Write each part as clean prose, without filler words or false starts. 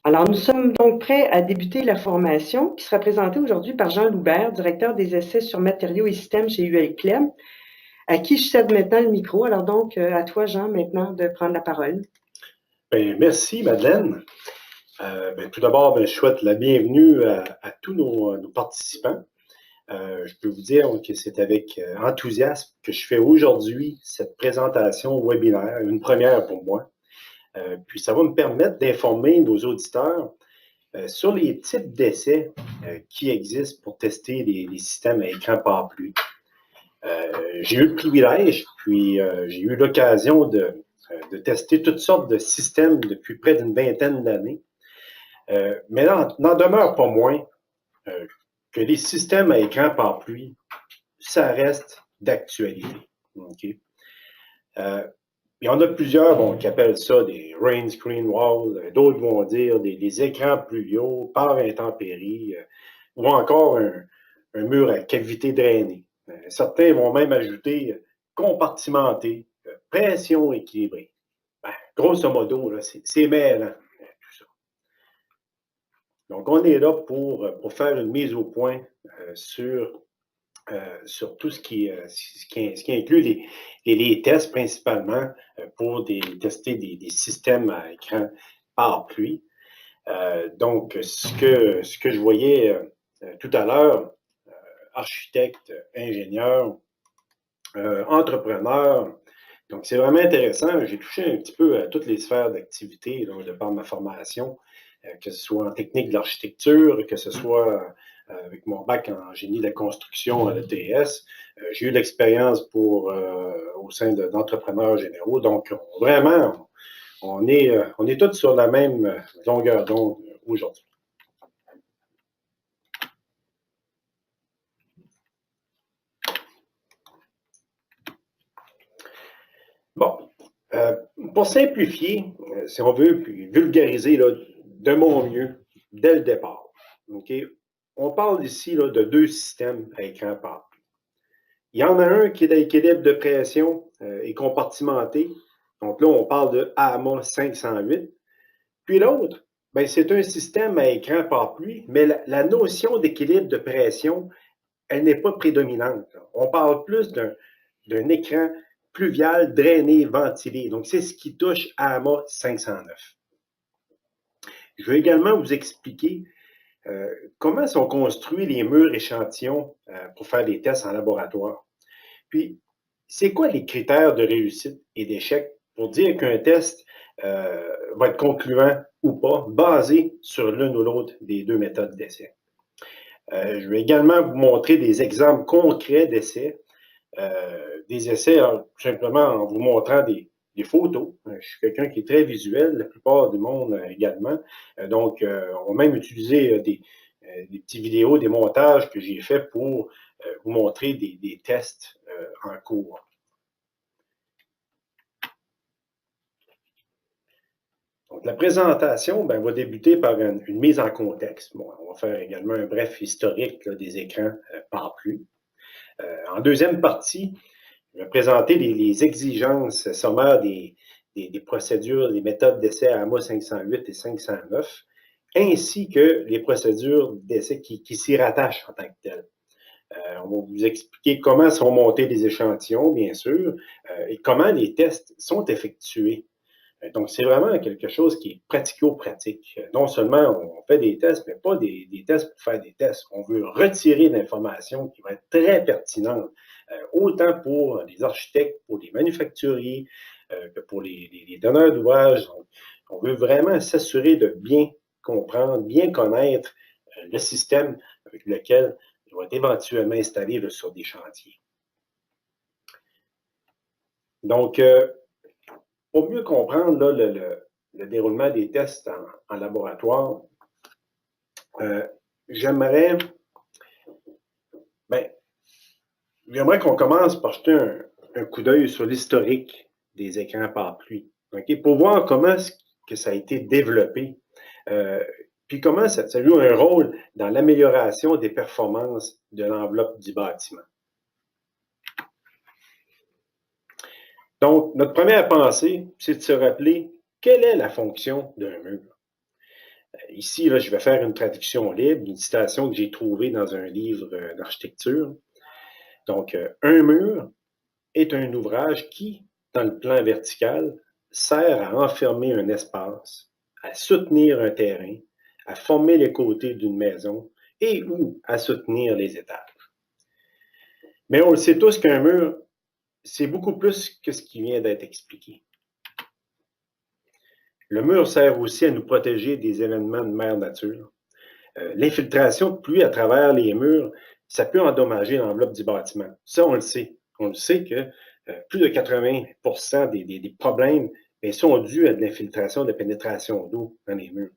Alors, nous sommes donc prêts à débuter la formation qui sera présentée aujourd'hui par Jean Loubert, directeur des essais sur matériaux et systèmes chez UL Clem, à qui je cède maintenant le micro. Alors donc, à toi, Jean, maintenant de prendre la parole. Bien, merci, Madeleine. Tout d'abord, je souhaite la bienvenue à tous nos participants. Je peux vous dire que c'est avec enthousiasme que je fais aujourd'hui cette présentation webinaire, une première pour moi. Puis ça va me permettre d'informer nos auditeurs sur les types d'essais qui existent pour tester les systèmes à écran parapluie. J'ai eu le privilège, puis j'ai eu l'occasion de tester toutes sortes de systèmes depuis près d'une vingtaine d'années. Mais n'en demeure pas moins que les systèmes à écran parapluie, ça reste d'actualité. Okay? Il y en a plusieurs qui appellent ça des rain screen walls, d'autres vont dire des écrans pluviaux par intempéries, ou encore un mur à cavité drainée. Certains vont même ajouter compartimenté, pression équilibrée. Grosso modo, c'est mêlant, tout ça. Donc, on est là pour faire une mise au point sur tout ce qui inclut les tests principalement pour tester des systèmes à écran parapluie. Donc, ce que je voyais tout à l'heure, architecte, ingénieur, entrepreneur. Donc, c'est vraiment intéressant. J'ai touché un petit peu à toutes les sphères d'activité de par ma formation, que ce soit en technique de l'architecture, que ce soit avec mon bac en génie de la construction à l'ETS. J'ai eu de l'expérience au sein d'entrepreneurs généraux. Donc, vraiment, on est tous sur la même longueur d'onde aujourd'hui. Bon, pour simplifier, si on veut, puis vulgariser de mon mieux dès le départ, okay? On parle ici de deux systèmes à écran parapluie. Il y en a un qui est d'équilibre de pression et compartimenté. Donc là, on parle de AMA 508. Puis l'autre, c'est un système à écran parapluie, mais la notion d'équilibre de pression, elle n'est pas prédominante. On parle plus d'un écran pluvial, drainé, ventilé. Donc, c'est ce qui touche AMA 509. Je vais également vous expliquer comment sont construits les murs échantillons pour faire des tests en laboratoire. Puis, c'est quoi les critères de réussite et d'échec pour dire qu'un test va être concluant ou pas, basé sur l'une ou l'autre des deux méthodes d'essai. Je vais également vous montrer des exemples concrets d'essais. Des essais, tout simplement en vous montrant des photos. Je suis quelqu'un qui est très visuel, la plupart du monde également. Donc, on va même utiliser des petites vidéos, des montages que j'ai faits pour vous montrer des tests en cours. Donc, la présentation va débuter par une mise en contexte. Bon, on va faire également un bref historique des écrans parapluie. En deuxième partie, je vais présenter les exigences sommaires des procédures, des méthodes d'essai AMA 508 et 509, ainsi que les procédures d'essai qui s'y rattachent en tant que telles. On va vous expliquer comment sont montés les échantillons, bien sûr, et comment les tests sont effectués. Donc, c'est vraiment quelque chose qui est pratico-pratique. Non seulement on fait des tests, mais pas des tests pour faire des tests. On veut retirer l'information qui va être très pertinente, autant pour les architectes, pour les manufacturiers, que pour les donneurs d'ouvrages. On veut vraiment s'assurer de bien comprendre, bien connaître le système avec lequel il va être éventuellement installé sur des chantiers. Donc, pour mieux comprendre le déroulement des tests en laboratoire, j'aimerais qu'on commence par jeter un coup d'œil sur l'historique des écrans parapluie, okay, pour voir comment que ça a été développé, puis comment ça joue un rôle dans l'amélioration des performances de l'enveloppe du bâtiment. Donc, notre première pensée, c'est de se rappeler quelle est la fonction d'un mur. Ici, là, je vais faire une traduction libre, une citation que j'ai trouvée dans un livre d'architecture. Donc, un mur est un ouvrage qui, dans le plan vertical, sert à enfermer un espace, à soutenir un terrain, à former les côtés d'une maison et ou à soutenir les étages. Mais on le sait tous qu'un mur, c'est beaucoup plus que ce qui vient d'être expliqué. Le mur sert aussi à nous protéger des événements de mère nature. L'infiltration de pluie à travers les murs, ça peut endommager l'enveloppe du bâtiment. Ça, on le sait. On le sait que plus de 80% des problèmes sont dus à de l'infiltration, de la pénétration d'eau dans les murs.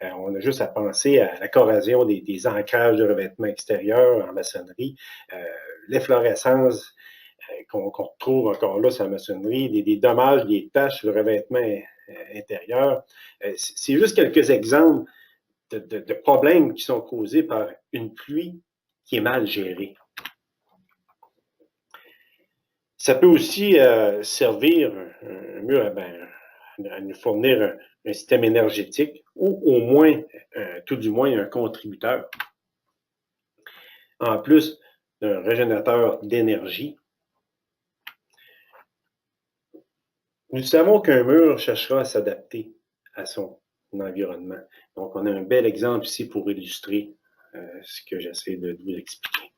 On a juste à penser à la corrosion des ancrages de revêtements extérieurs en maçonnerie, l'efflorescence qu'on retrouve encore là sur la maçonnerie, des dommages, des taches sur le revêtement intérieur. C'est juste quelques exemples de problèmes qui sont causés par une pluie qui est mal gérée. Ça peut aussi servir un mur à nous fournir un système énergétique ou au moins, tout du moins, un contributeur. En plus d'un régénérateur d'énergie. Nous savons qu'un mur cherchera à s'adapter à son environnement. Donc, on a un bel exemple ici pour illustrer ce que j'essaie de vous expliquer.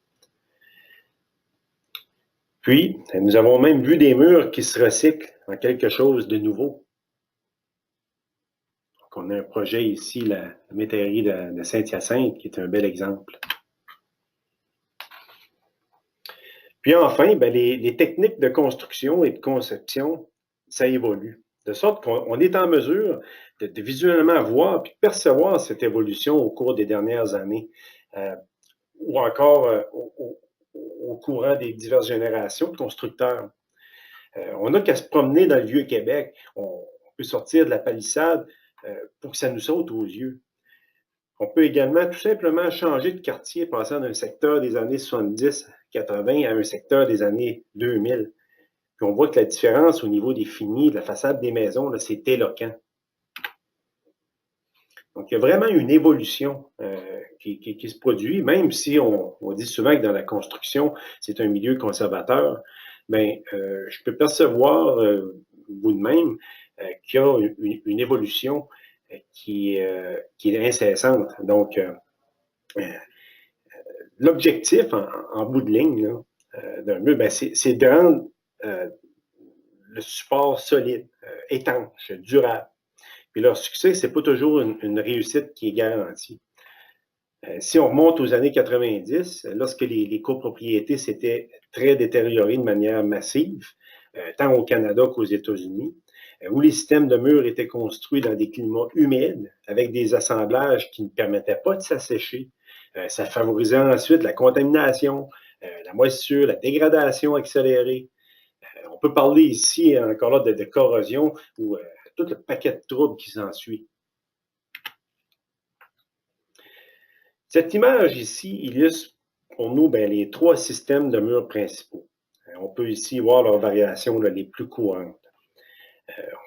Puis, nous avons même vu des murs qui se recyclent en quelque chose de nouveau. Donc, on a un projet ici, la métairie de Saint-Hyacinthe, qui est un bel exemple. Puis enfin, les techniques de construction et de conception, ça évolue. De sorte qu'on est en mesure de visuellement voir et percevoir cette évolution au cours des dernières années, ou encore au courant des diverses générations de constructeurs. On n'a qu'à se promener dans le Vieux-Québec. On peut sortir de la palissade pour que ça nous saute aux yeux. On peut également tout simplement changer de quartier, passant d'un secteur des années 70-80 à un secteur des années 2000. Puis on voit que la différence au niveau des finis, de la façade des maisons, c'est éloquent. Donc, il y a vraiment une évolution qui se produit, même si on dit souvent que dans la construction, c'est un milieu conservateur. Mais je peux percevoir, vous de même, qu'il y a une évolution qui est incessante. Donc, l'objectif, en bout de ligne, d'un mur, c'est de rendre le support solide, étanche, durable. Puis leur succès, c'est pas toujours une réussite qui est garantie. Si on remonte aux années 90, lorsque les copropriétés s'étaient très détériorées de manière massive, tant au Canada qu'aux États-Unis, où les systèmes de murs étaient construits dans des climats humides, avec des assemblages qui ne permettaient pas de s'assécher, ça favorisait ensuite la contamination, la moisissure, la dégradation accélérée. On peut parler ici encore là de corrosion ou tout le paquet de troubles qui s'ensuit. Cette image ici illustre pour nous les trois systèmes de murs principaux. On peut ici voir leurs variations les plus courantes.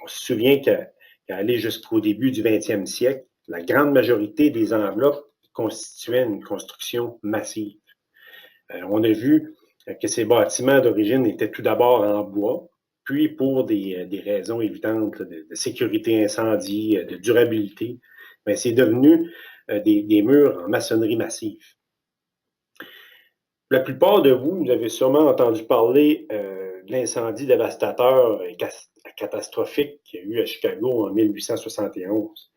On se souvient qu'à aller jusqu'au début du 20e siècle, la grande majorité des enveloppes constituaient une construction massive. On a vu que ces bâtiments d'origine étaient tout d'abord en bois, puis pour des raisons évidentes de sécurité incendie, de durabilité, c'est devenu des murs en maçonnerie massive. La plupart de vous avez sûrement entendu parler de l'incendie dévastateur et catastrophique qu'il y a eu à Chicago en 1871.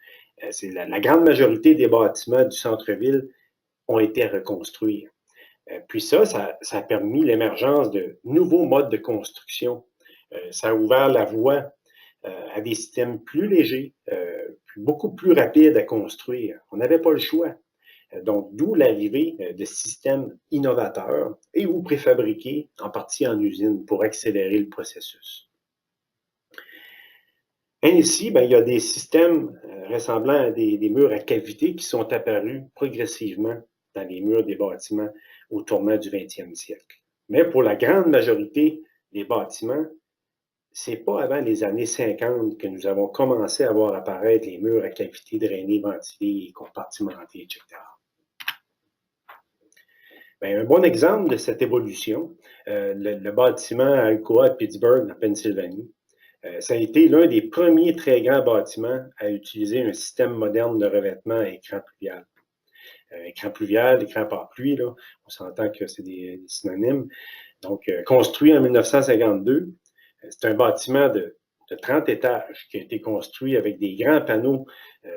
C'est la grande majorité des bâtiments du centre-ville ont été reconstruits. Puis ça a permis l'émergence de nouveaux modes de construction. Ça a ouvert la voie à des systèmes plus légers, beaucoup plus rapides à construire. On n'avait pas le choix. Donc, d'où l'arrivée de systèmes innovateurs et ou préfabriqués, en partie en usine, pour accélérer le processus. Ainsi, il y a des systèmes ressemblant à des murs à cavité qui sont apparus progressivement dans les murs des bâtiments au tournant du 20e siècle. Mais pour la grande majorité des bâtiments, c'est pas avant les années 50 que nous avons commencé à voir apparaître les murs à cavité drainée, ventilée et compartimentée, etc. Bien, un bon exemple de cette évolution, le bâtiment Alcoa de Pittsburgh, en Pennsylvanie, ça a été l'un des premiers très grands bâtiments à utiliser un système moderne de revêtement à écran pluvial. Écran pluvial, écran pare-pluie, là, on s'entend que c'est des synonymes. Donc, construit en 1952, c'est un bâtiment de 30 étages qui a été construit avec des grands panneaux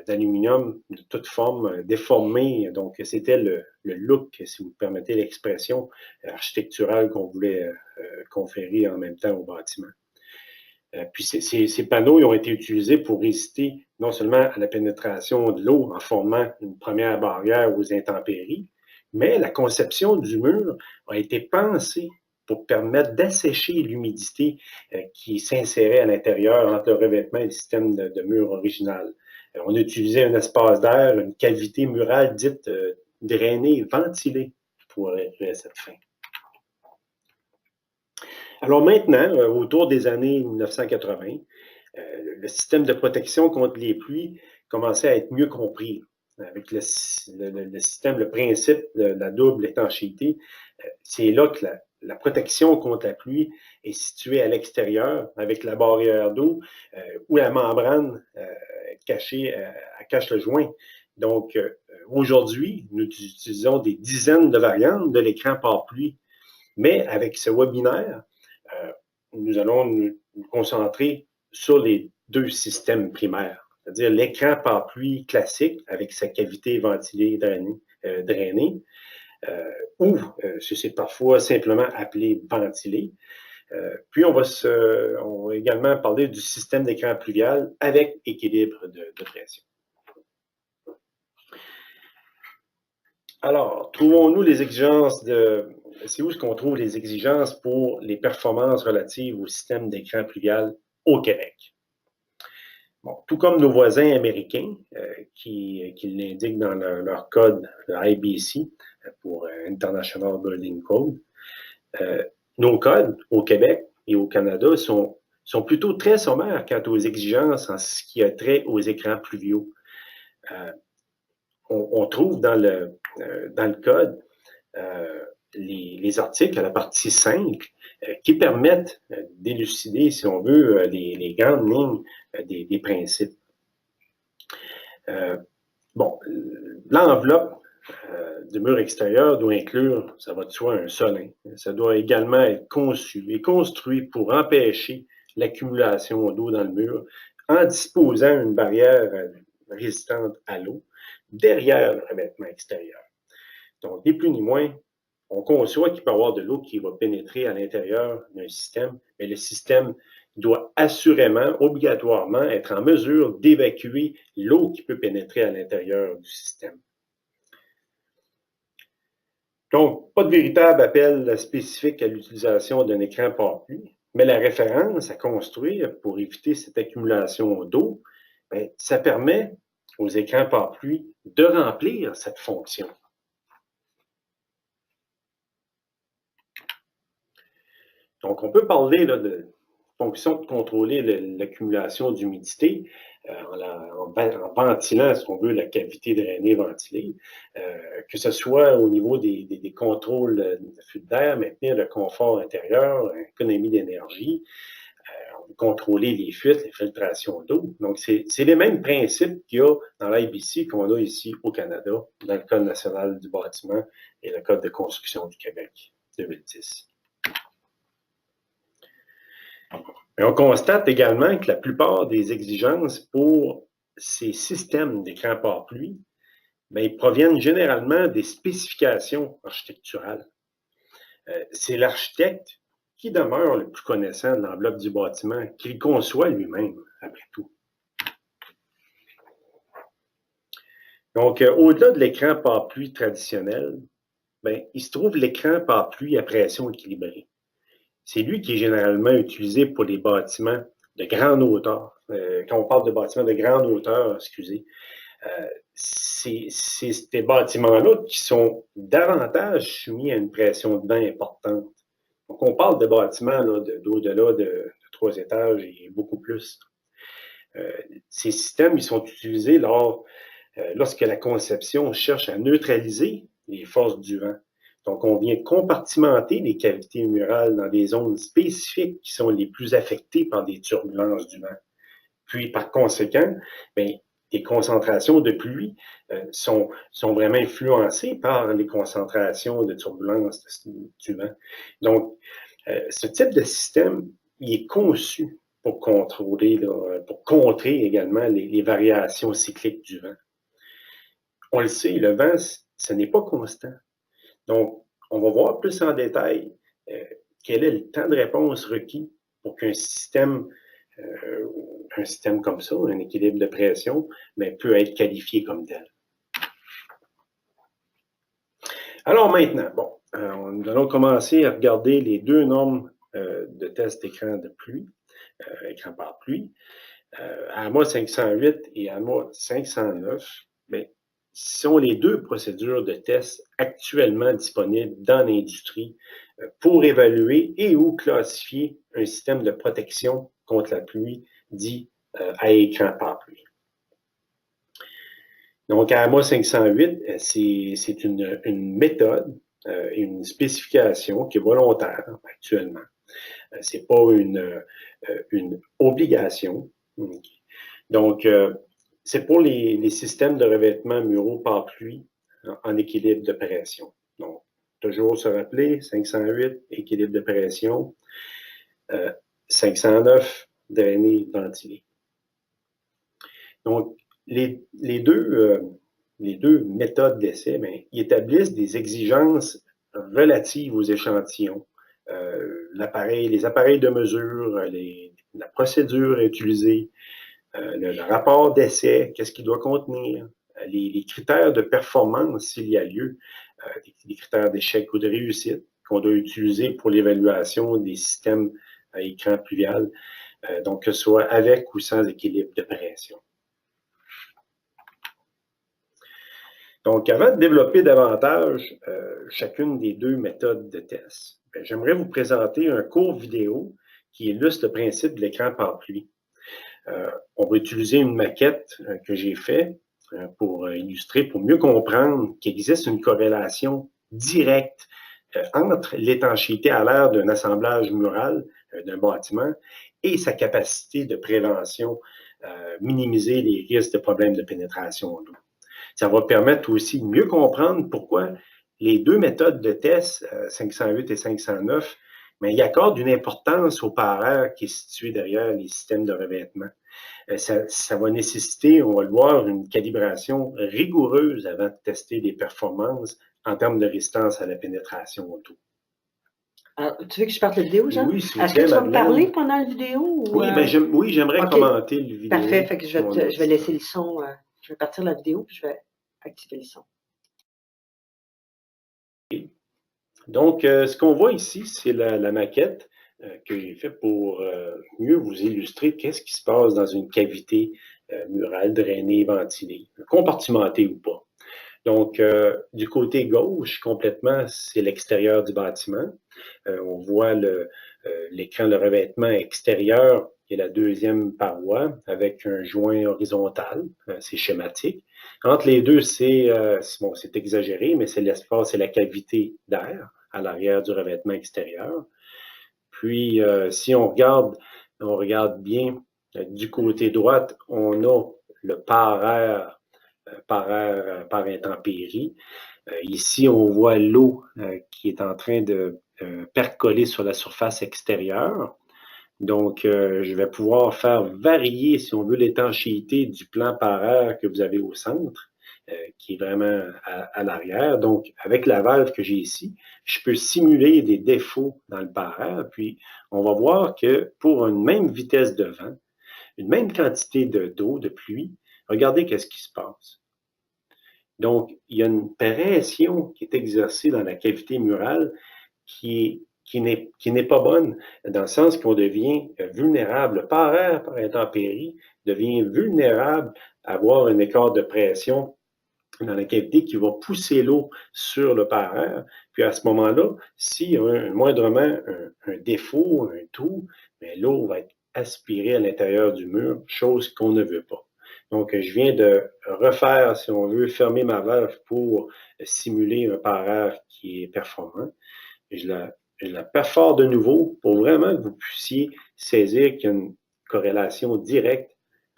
d'aluminium de toutes formes, déformés. Donc, c'était le look, si vous permettez l'expression, architecturale qu'on voulait conférer en même temps au bâtiment. Puis ces panneaux ils ont été utilisés pour résister non seulement à la pénétration de l'eau en formant une première barrière aux intempéries, mais la conception du mur a été pensée pour permettre d'assécher l'humidité qui s'insérait à l'intérieur entre le revêtement et le système de mur original. On a utilisé un espace d'air, une cavité murale dite drainée, ventilée pour arriver à cette fin. Alors maintenant, autour des années 1980, le système de protection contre les pluies commençait à être mieux compris. Avec le système, le principe de la double étanchéité, c'est là que la protection contre la pluie est située à l'extérieur, avec la barrière d'eau ou la membrane cachée, cache le joint. Donc, aujourd'hui, nous utilisons des dizaines de variantes de l'écran pare-pluie, mais avec ce webinaire, nous allons nous concentrer sur les deux systèmes primaires, c'est-à-dire l'écran pare-pluie classique avec sa cavité ventilée drainée, ou c'est parfois simplement appelé ventilé. Puis on va également parler du système d'écran pluvial avec équilibre de pression. Alors, trouvons-nous les exigences c'est où est-ce qu'on trouve les exigences pour les performances relatives au système d'écran pluvial au Québec? Bon, tout comme nos voisins américains qui l'indiquent dans leur code, le IBC, pour International Building Code, nos codes au Québec et au Canada sont plutôt très sommaires quant aux exigences en ce qui a trait aux écrans pluviaux. On trouve dans le code les articles à la partie 5 qui permettent d'élucider, si on veut, les grandes lignes des principes. Bon, l'enveloppe du mur extérieur doit inclure, ça va de soi, un solin. Ça doit également être conçu et construit pour empêcher l'accumulation d'eau dans le mur en disposant une barrière résistante à l'eau derrière le revêtement extérieur. Donc, ni plus ni moins, on conçoit qu'il peut y avoir de l'eau qui va pénétrer à l'intérieur d'un système, mais le système doit assurément, obligatoirement, être en mesure d'évacuer l'eau qui peut pénétrer à l'intérieur du système. Donc, pas de véritable appel spécifique à l'utilisation d'un écran pare-pluie, mais la référence à construire pour éviter cette accumulation d'eau, ça permet aux écrans pare-pluie de remplir cette fonction. Donc, on peut parler là, de fonction de contrôler l'accumulation d'humidité en ventilant, si on veut, la cavité drainée ventilée, que ce soit au niveau des contrôles de flux d'air, maintenir le confort intérieur, économie d'énergie, contrôler les fuites, les filtrations d'eau. Donc, c'est les mêmes principes qu'il y a dans l'IBC qu'on a ici au Canada, dans le Code national du bâtiment et le Code de construction du Québec 2010. Et on constate également que la plupart des exigences pour ces systèmes d'écran pare-pluie, ils proviennent généralement des spécifications architecturales. C'est l'architecte qui demeure le plus connaissant de l'enveloppe du bâtiment, qu'il conçoit lui-même, après tout. Donc, au-delà de l'écran pare-pluie traditionnel, il se trouve l'écran pare-pluie à pression équilibrée. C'est lui qui est généralement utilisé pour les bâtiments de grande hauteur. Quand on parle de bâtiments de grande hauteur, c'est ces bâtiments-là qui sont davantage soumis à une pression de vent importante. Donc, on parle de bâtiments d'au-delà de 3 étages et beaucoup plus. Ces systèmes, ils sont utilisés lorsque la conception cherche à neutraliser les forces du vent. Donc, on vient compartimenter les cavités murales dans des zones spécifiques qui sont les plus affectées par des turbulences du vent. Puis, par conséquent, bien, les concentrations de pluie sont vraiment influencées par les concentrations de turbulences du vent. Donc, ce type de système, il est conçu pour contrôler, pour contrer également les variations cycliques du vent. On le sait, le vent, ce n'est pas constant. Donc, on va voir plus en détail quel est le temps de réponse requis pour qu'un système comme ça, un équilibre de pression, mais peut être qualifié comme tel. Alors maintenant, bon, nous allons commencer à regarder les 2 normes de test d'écran de pluie, écran par pluie, AMA 508 et AMA 509. Bien, sont les 2 procédures de test actuellement disponibles dans l'industrie pour évaluer et ou classifier un système de protection contre la pluie dit à écran par pluie. Donc, AMA 508, c'est une méthode et une spécification qui est volontaire actuellement. Ce n'est pas une obligation. Donc, c'est pour les systèmes de revêtement muraux par pluie en équilibre de pression. Donc, toujours se rappeler, 508, équilibre de pression, 509, drainé, ventilé. Donc, les deux méthodes d'essai, ils établissent des exigences relatives aux échantillons. Les appareils de mesure, la procédure utilisée, le rapport d'essai, qu'est-ce qu'il doit contenir, les critères de performance s'il y a lieu, les critères d'échec ou de réussite qu'on doit utiliser pour l'évaluation des systèmes à écran pluvial, donc que ce soit avec ou sans équilibre de pression. Donc, avant de développer davantage chacune des 2 méthodes de test, j'aimerais vous présenter un court vidéo qui illustre le principe de l'écran par pluie. On va utiliser une maquette que j'ai faite pour illustrer, pour mieux comprendre qu'il existe une corrélation directe entre l'étanchéité à l'air d'un assemblage mural d'un bâtiment et sa capacité de prévention, minimiser les risques de problèmes de pénétration d'eau. Ça va permettre aussi de mieux comprendre pourquoi les 2 méthodes de test, 508 et 509, mais ils accordent une importance au parterre qui est situé derrière les systèmes de revêtement. Ça va nécessiter, on va le voir, une calibration rigoureuse avant de tester des performances en termes de résistance à la pénétration d'eau. Alors, tu veux que je parte la vidéo, Jean? Oui, s'il vous Est-ce plaît, que tu vas me Madeleine. parler pendant la vidéo? Ou, oui, j'aimerais OK. commenter le vidéo. Parfait, fait que je vais laisser le son, je vais partir la vidéo, puis je vais activer le son. Donc, ce qu'on voit ici, c'est la maquette que j'ai faite pour mieux vous illustrer qu'est-ce qui se passe dans une cavité murale drainée, ventilée, compartimentée ou pas. Donc, du côté gauche, complètement, c'est l'extérieur du bâtiment. On voit l'écran de revêtement extérieur, qui est la 2e paroi, avec un joint horizontal. C'est schématique. Entre les deux, c'est exagéré, mais c'est l'espace et la cavité d'air à l'arrière du revêtement extérieur. Puis, si on regarde bien, du côté droit, on a le par-air par intempérie. Ici, on voit l'eau qui est en train de percoler sur la surface extérieure. Donc, je vais pouvoir faire varier, si on veut, l'étanchéité du plan par air que vous avez au centre, qui est vraiment à l'arrière. Donc, avec la valve que j'ai ici, je peux simuler des défauts dans le par air. Puis, on va voir que pour une même vitesse de vent, une même quantité d'eau, de pluie, regardez qu'est-ce qui se passe. Donc, il y a une pression qui est exercée dans la cavité murale qui n'est pas bonne, dans le sens qu'on devient vulnérable. Le par-air, par intempérie, devient vulnérable à avoir un écart de pression dans la cavité qui va pousser l'eau sur le par-air. Puis à ce moment-là, s'il y a moindrement un défaut, un trou, mais l'eau va être aspirée à l'intérieur du mur, chose qu'on ne veut pas. Donc, je viens de refaire, si on veut, fermer ma valve pour simuler un parage qui est performant. Et je la perfore de nouveau pour vraiment que vous puissiez saisir qu'il y a une corrélation directe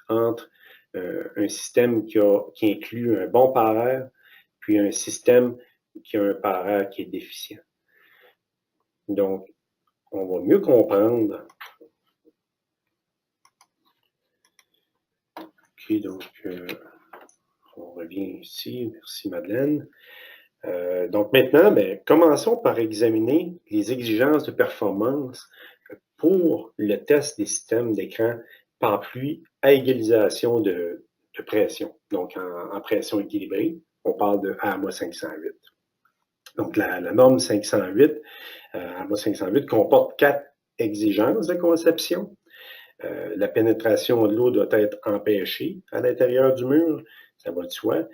entre un système qui inclut un bon parage, puis un système qui a un parage qui est déficient. Donc, on va mieux comprendre. OK, donc, on revient ici. Merci, Madeleine. Donc maintenant, commençons par examiner les exigences de performance pour le test des systèmes d'écran par pluie à égalisation de pression. Donc en pression équilibrée, on parle de AMA 508. Donc la norme 508, AMA 508 comporte 4 exigences de conception. La pénétration de l'eau doit être empêchée à l'intérieur du mur, ça va de soi.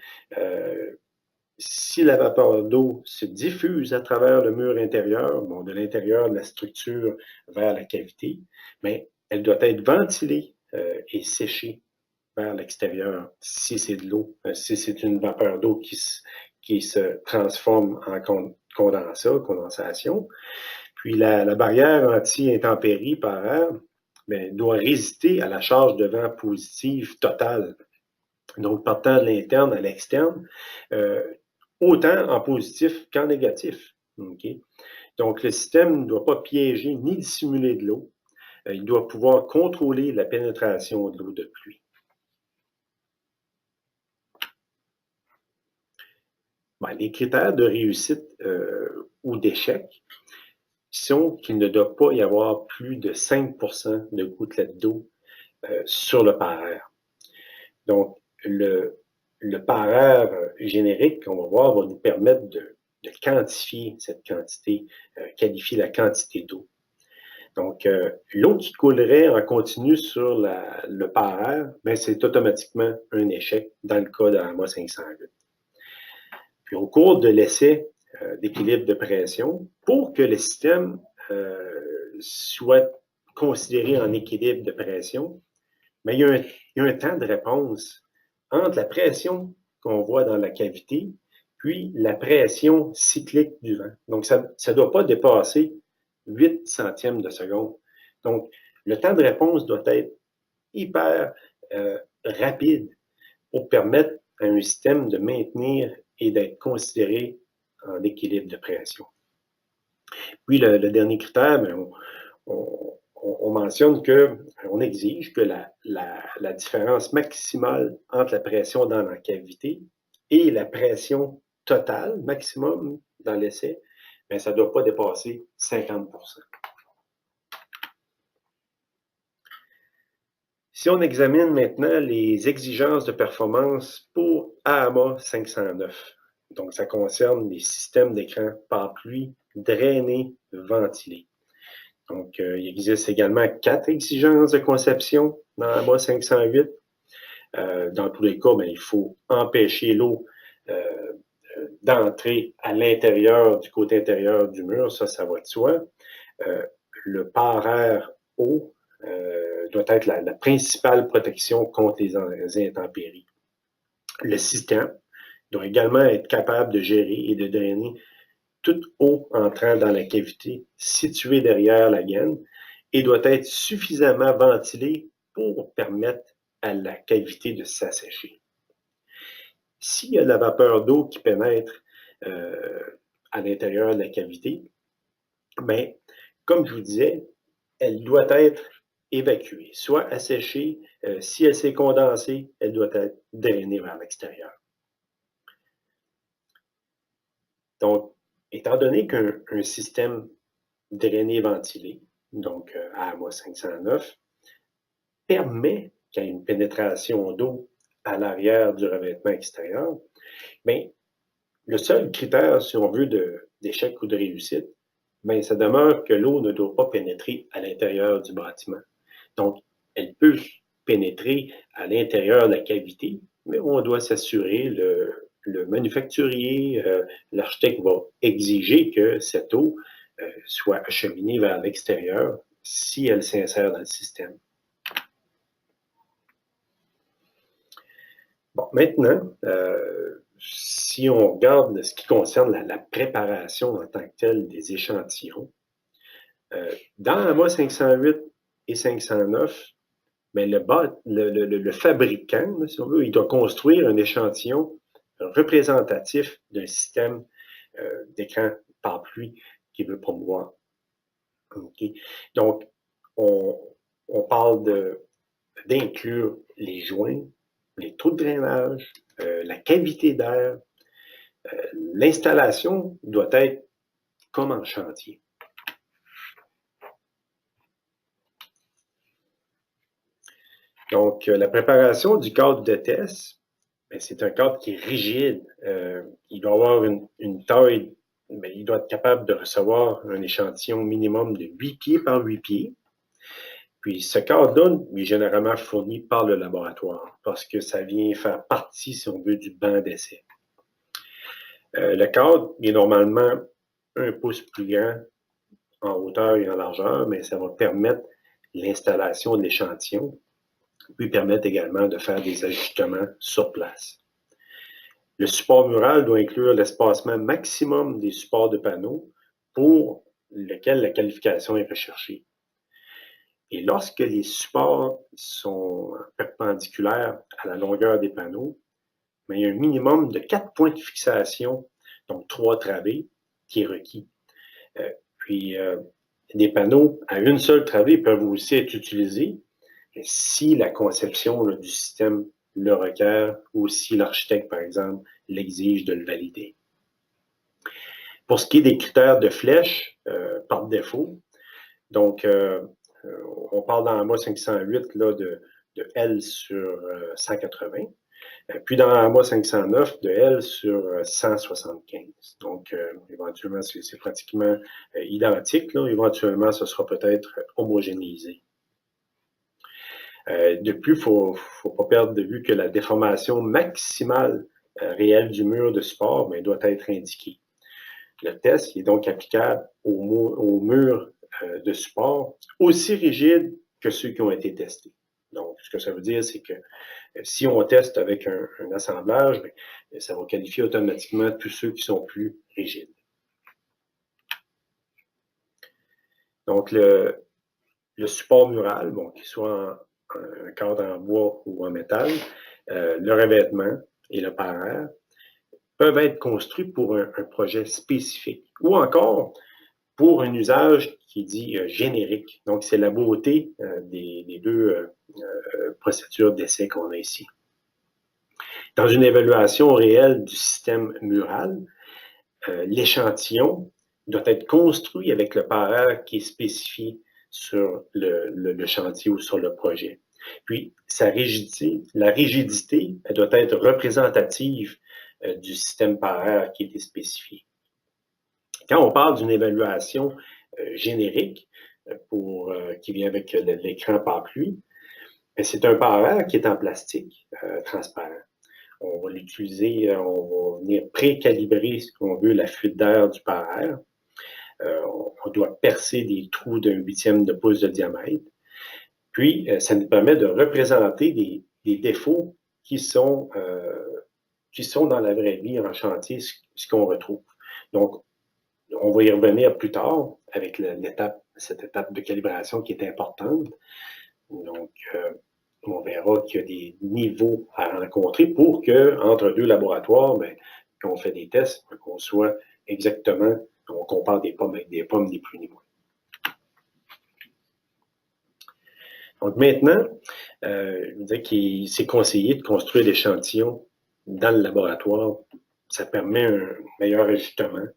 Si la vapeur d'eau se diffuse à travers le mur intérieur, de l'intérieur de la structure vers la cavité, mais elle doit être ventilée et séchée vers l'extérieur si c'est de l'eau, si c'est une vapeur d'eau qui se transforme en condensation. Puis la barrière anti-intempérie par air doit résister à la charge de vent positive totale. Donc, partant de l'interne à l'externe, autant en positif qu'en négatif. Okay? Donc, le système ne doit pas piéger ni dissimuler de l'eau. Il doit pouvoir contrôler la pénétration de l'eau de pluie. Les critères de réussite ou d'échec sont qu'il ne doit pas y avoir plus de 5% de gouttelettes d'eau sur le paraire. Donc, le paraire générique qu'on va voir va nous permettre de quantifier cette quantité, qualifier la quantité d'eau. Donc, l'eau qui coulerait en continu sur le paraire, c'est automatiquement un échec dans le cas de l'AMA 508. Puis, au cours de l'essai d'équilibre de pression, pour que le système soit considéré en équilibre de pression, il y a un temps de réponse entre la pression qu'on voit dans la cavité puis la pression cyclique du vent. Donc, ça ne doit pas dépasser 8 centièmes de seconde. Donc, le temps de réponse doit être hyper rapide pour permettre à un système de maintenir et d'être considéré en équilibre de pression. Puis, le dernier critère, on mentionne qu'on exige que la différence maximale entre la pression dans la cavité et la pression totale maximum dans l'essai, ça ne doit pas dépasser 50%. Si on examine maintenant les exigences de performance pour AMA 509, donc ça concerne les systèmes d'écran par pluie drainés, ventilés. Donc, il existe également 4 exigences de conception dans AMA 508. Dans tous les cas, il faut empêcher l'eau d'entrer à l'intérieur, du côté intérieur du mur, ça va de soi. Le paraire eau doit être la principale protection contre les intempéries. Le système doit également être capable de gérer et de drainer toute eau entrant dans la cavité située derrière la gaine et doit être suffisamment ventilée pour permettre à la cavité de s'assécher. S'il y a de la vapeur d'eau qui pénètre à l'intérieur de la cavité, comme je vous disais, elle doit être évacuée, soit asséchée. Si elle s'est condensée, elle doit être drainée vers l'extérieur. Donc, étant donné qu'un système drainé-ventilé, donc AMA 509, permet qu'il y ait une pénétration d'eau à l'arrière du revêtement extérieur, le seul critère, si on veut, d'échec ou de réussite, ça demeure que l'eau ne doit pas pénétrer à l'intérieur du bâtiment. Donc, elle peut pénétrer à l'intérieur de la cavité, mais on doit s'assurer, le manufacturier, l'architecte va exiger que cette eau soit acheminée vers l'extérieur si elle s'insère dans le système. Bon, maintenant, si on regarde ce qui concerne la préparation en tant que telle des échantillons, dans AMA 508 et 509, mais le fabricant, là, si on veut, il doit construire un échantillon représentatif d'un système d'écran pare-pluie qu'il veut promouvoir. Okay. Donc, on parle d'inclure les joints, les trous de drainage, la cavité d'air. L'installation doit être comme en chantier. Donc, la préparation du cadre de test, c'est un cadre qui est rigide. Il doit avoir une taille, il doit être capable de recevoir un échantillon minimum de 8 pieds par 8 pieds. Puis ce cadre-là est généralement fourni par le laboratoire parce que ça vient faire partie, si on veut, du banc d'essai. Le cadre est normalement 1 pouce plus grand en hauteur et en largeur, mais ça va permettre l'installation de l'échantillon, puis permettre également de faire des ajustements sur place. Le support mural doit inclure l'espacement maximum des supports de panneaux pour lequel la qualification est recherchée. Et lorsque les supports sont perpendiculaires à la longueur des panneaux, il y a un minimum de 4 points de fixation, donc 3 travées, qui est requis. Puis, des panneaux à une seule travée peuvent aussi être utilisés si la conception du système le requiert ou si l'architecte, par exemple, l'exige de le valider. Pour ce qui est des critères de flèche, par défaut, donc, on parle dans AMA 508 là, de L sur 180, puis dans AMA 509 de L sur 175. Donc, éventuellement, c'est pratiquement identique. Là. Éventuellement, ce sera peut-être homogénéisé. De plus, il ne faut pas perdre de vue que la déformation maximale réelle du mur de support doit être indiquée. Le test est donc applicable au mur de support aussi rigide que ceux qui ont été testés. Donc, ce que ça veut dire, c'est que si on teste avec un assemblage, ça va qualifier automatiquement tous ceux qui sont plus rigides. Donc, le support mural, bon, qu'il soit un cadre en bois ou en métal, le revêtement et le pare-air peuvent être construits pour un projet spécifique ou encore pour un usage qui est dit générique. Donc, c'est la beauté des deux procédures d'essai qu'on a ici. Dans une évaluation réelle du système mural, l'échantillon doit être construit avec le pare-air qui est spécifié sur le chantier ou sur le projet. Puis, la rigidité, elle doit être représentative du système pare-air qui a été spécifié. Quand on parle d'une évaluation générique qui vient avec l'écran pare-pluie, c'est un pare-air qui est en plastique transparent. On va l'utiliser, on va venir pré-calibrer, si on veut, la fuite d'air du pare-air. On doit percer des trous d'1/8 de pouce de diamètre. Puis, ça nous permet de représenter des défauts qui sont dans la vraie vie en chantier, ce qu'on retrouve. Donc, on va y revenir plus tard avec cette étape de calibration qui est importante. Donc, on verra qu'il y a des niveaux à rencontrer pour que, entre deux laboratoires, quand on fait des tests, qu'on soit exactement, on compare des pommes avec des pommes, des plus ni moins. Donc maintenant, je veux dire qu'il s'est conseillé de construire l'échantillon dans le laboratoire. Ça permet un meilleur ajustement.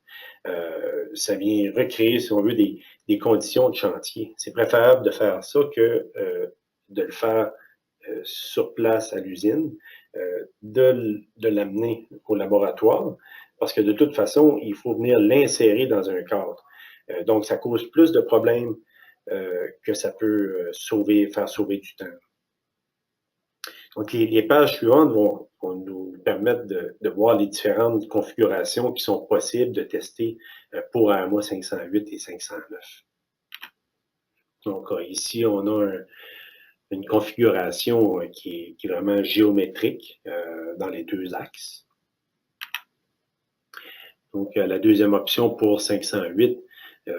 Ça vient recréer, si on veut, des conditions de chantier. C'est préférable de faire ça que de le faire sur place à l'usine, de l'amener au laboratoire, parce que de toute façon, il faut venir l'insérer dans un cadre. Donc, ça cause plus de problèmes que ça peut faire sauver du temps. Donc, les pages suivantes vont nous permettre de voir les différentes configurations qui sont possibles de tester pour AMA 508 et 509. Donc, ici, on a une configuration qui est vraiment géométrique dans les deux axes. Donc, la deuxième option pour 508,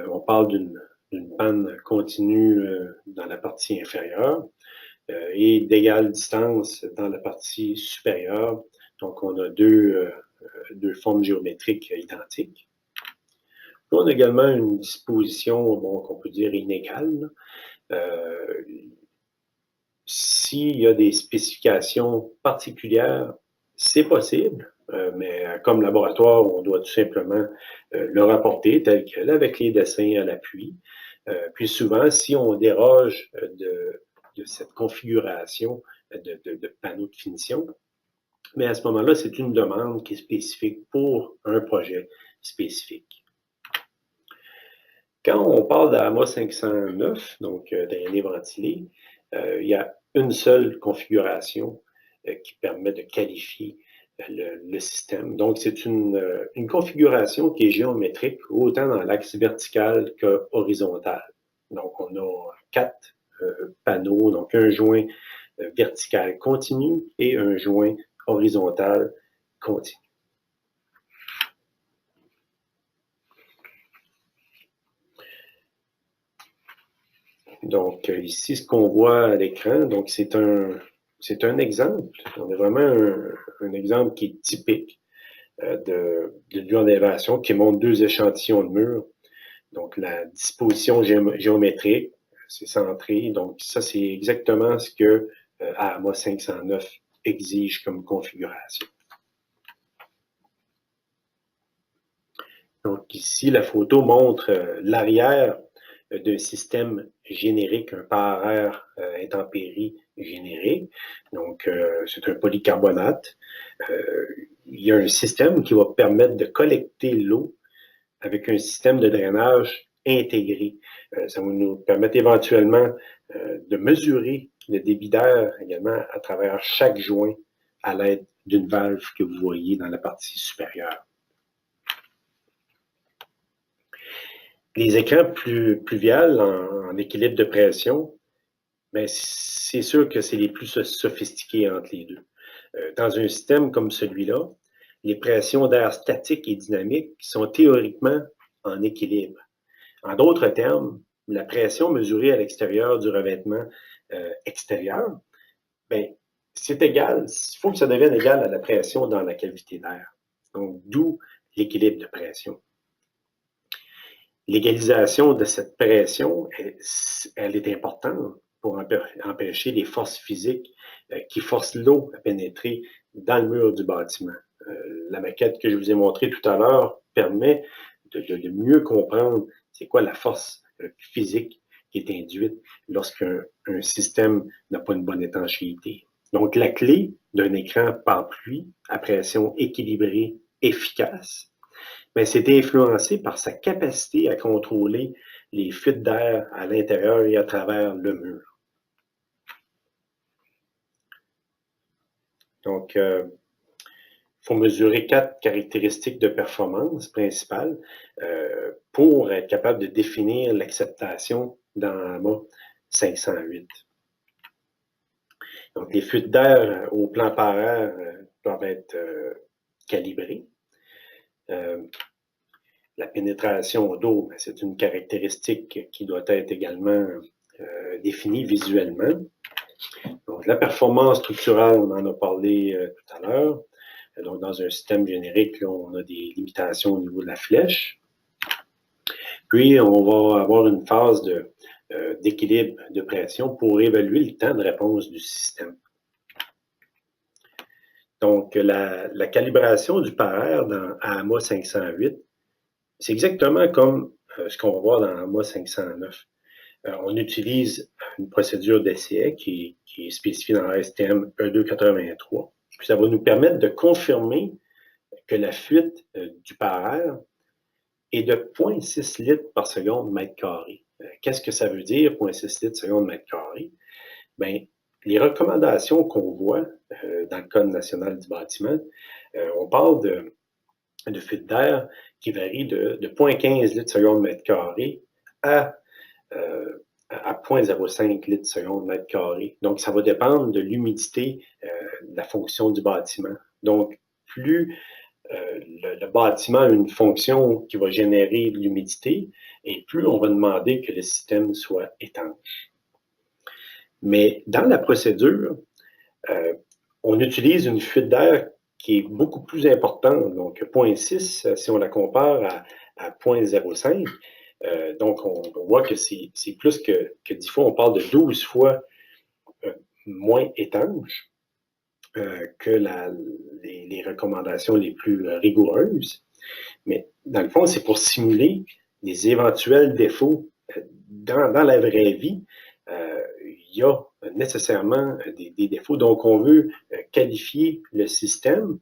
on parle d'une panne continue dans la partie inférieure et d'égale distance dans la partie supérieure. Donc, on a deux formes géométriques identiques. On a également une disposition, bon, qu'on peut dire inégale. S'il y a des spécifications particulières, c'est possible, mais comme laboratoire, on doit tout simplement le rapporter tel quel, avec les dessins à l'appui. Puis souvent, si on déroge de cette configuration de panneau de finition, mais à ce moment-là, c'est une demande qui est spécifique pour un projet spécifique. Quand on parle d'AMA 509, donc d'arénés ventilés, il y a une seule configuration qui permet de qualifier le système. Donc, c'est une configuration qui est géométrique, autant dans l'axe vertical que horizontal. Donc, on a 4 panneaux, donc un joint vertical continu et un joint horizontal continu. Donc, ici, ce qu'on voit à l'écran, donc c'est un exemple. On a vraiment un exemple qui est typique d'une mur d'élévation qui montre deux échantillons de murs. Donc, la disposition géométrique, c'est centré. Donc, ça, c'est exactement ce que AMA 509 exige comme configuration. Donc, ici, la photo montre l'arrière d'un système générique, un par-air intempérie générique. Donc, c'est un polycarbonate. Il y a un système qui va permettre de collecter l'eau avec un système de drainage intégré. Ça va nous permettre éventuellement de mesurer le débit d'air également à travers chaque joint à l'aide d'une valve que vous voyez dans la partie supérieure. Les écrans pluviales en équilibre de pression, ben, c'est sûr que c'est les plus sophistiqués entre les deux. Dans un système comme celui-là, les pressions d'air statique et dynamique sont théoriquement en équilibre. En d'autres termes, la pression mesurée à l'extérieur du revêtement extérieur, ben, c'est égal, il faut que ça devienne égal à la pression dans la cavité d'air. Donc, d'où l'équilibre de pression. L'égalisation de cette pression, elle est importante pour empêcher les forces physiques qui forcent l'eau à pénétrer dans le mur du bâtiment. La maquette que je vous ai montrée tout à l'heure permet de mieux comprendre c'est quoi la force physique qui est induite lorsqu'un système n'a pas une bonne étanchéité. Donc, la clé d'un écran pare-pluie à pression équilibrée efficace, mais c'est influencé par sa capacité à contrôler les fuites d'air à l'intérieur et à travers le mur. Donc, il faut mesurer 4 caractéristiques de performance principales pour être capable de définir l'acceptation dans AMA 508. Donc, les fuites d'air au plan par air doivent être calibrées. La pénétration d'eau, c'est une caractéristique qui doit être également définie visuellement. Donc, la performance structurale, on en a parlé tout à l'heure. Donc, dans un système générique, là, on a des limitations au niveau de la flèche. Puis, on va avoir une phase d'équilibre de pression pour évaluer le temps de réponse du système. Donc, la calibration du par-air dans AMA 508, c'est exactement comme ce qu'on va voir dans AMA 509. On utilise une procédure d'essai qui est spécifiée dans l'ASTM E283. Puis ça va nous permettre de confirmer que la fuite du par-air est de 0,6 litres par seconde mètre carré. Qu'est-ce que ça veut dire, 0,6 litres seconde mètre carré? Bien, les recommandations qu'on voit dans le Code national du bâtiment, on parle de fuite d'air qui varie de 0,15 litres seconde mètre carré à à 0,05 litres seconde mètre carré. Donc, ça va dépendre de l'humidité, de la fonction du bâtiment. Donc, plus le bâtiment a une fonction qui va générer de l'humidité, et plus on va demander que le système soit étanche. Mais dans la procédure, on utilise une fuite d'air qui est beaucoup plus importante, donc 0,6 si on la compare à 0,05. Donc, on voit que c'est plus que 10 fois, on parle de 12 fois moins étanche que les recommandations les plus rigoureuses. Mais dans le fond, c'est pour simuler les éventuels défauts. Dans la vraie vie, il y a nécessairement des défauts. Donc, on veut qualifier le système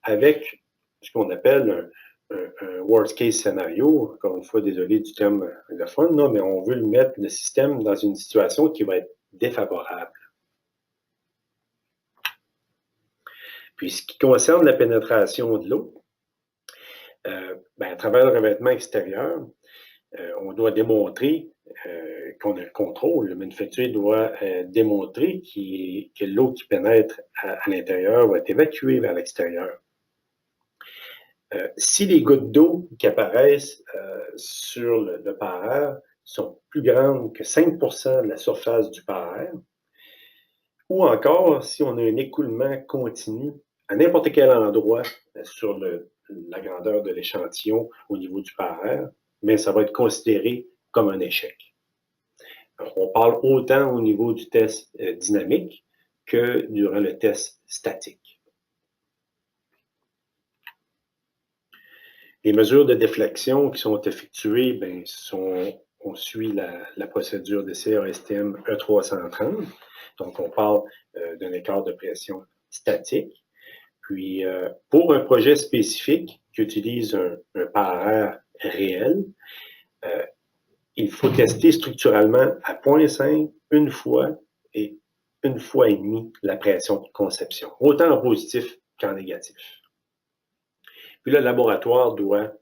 avec ce qu'on appelle un worst case scénario. Encore une fois, désolé du terme anglophone, mais on veut mettre le système dans une situation qui va être défavorable. Puis, ce qui concerne la pénétration de l'eau, à travers le revêtement extérieur, on doit démontrer qu'on a le contrôle. Le manufacturier doit démontrer que l'eau qui pénètre à l'intérieur va être évacuée vers l'extérieur. Si les gouttes d'eau qui apparaissent sur le pare-air sont plus grandes que 5 de la surface du pare-air, ou encore si on a un écoulement continu à n'importe quel endroit sur la grandeur de l'échantillon au niveau du pare-air, mais ça va être considéré comme un échec. Alors, on parle autant au niveau du test dynamique que durant le test statique. Les mesures de déflexion qui sont effectuées, on suit la procédure d'essai ASTM E330. Donc, on parle d'un écart de pression statique. Puis, pour un projet spécifique qui utilise un pare-air réel, il faut tester structurellement à 0,5 une fois et une fois et demie la pression de conception, autant en positif qu'en négatif. Puis le laboratoire doit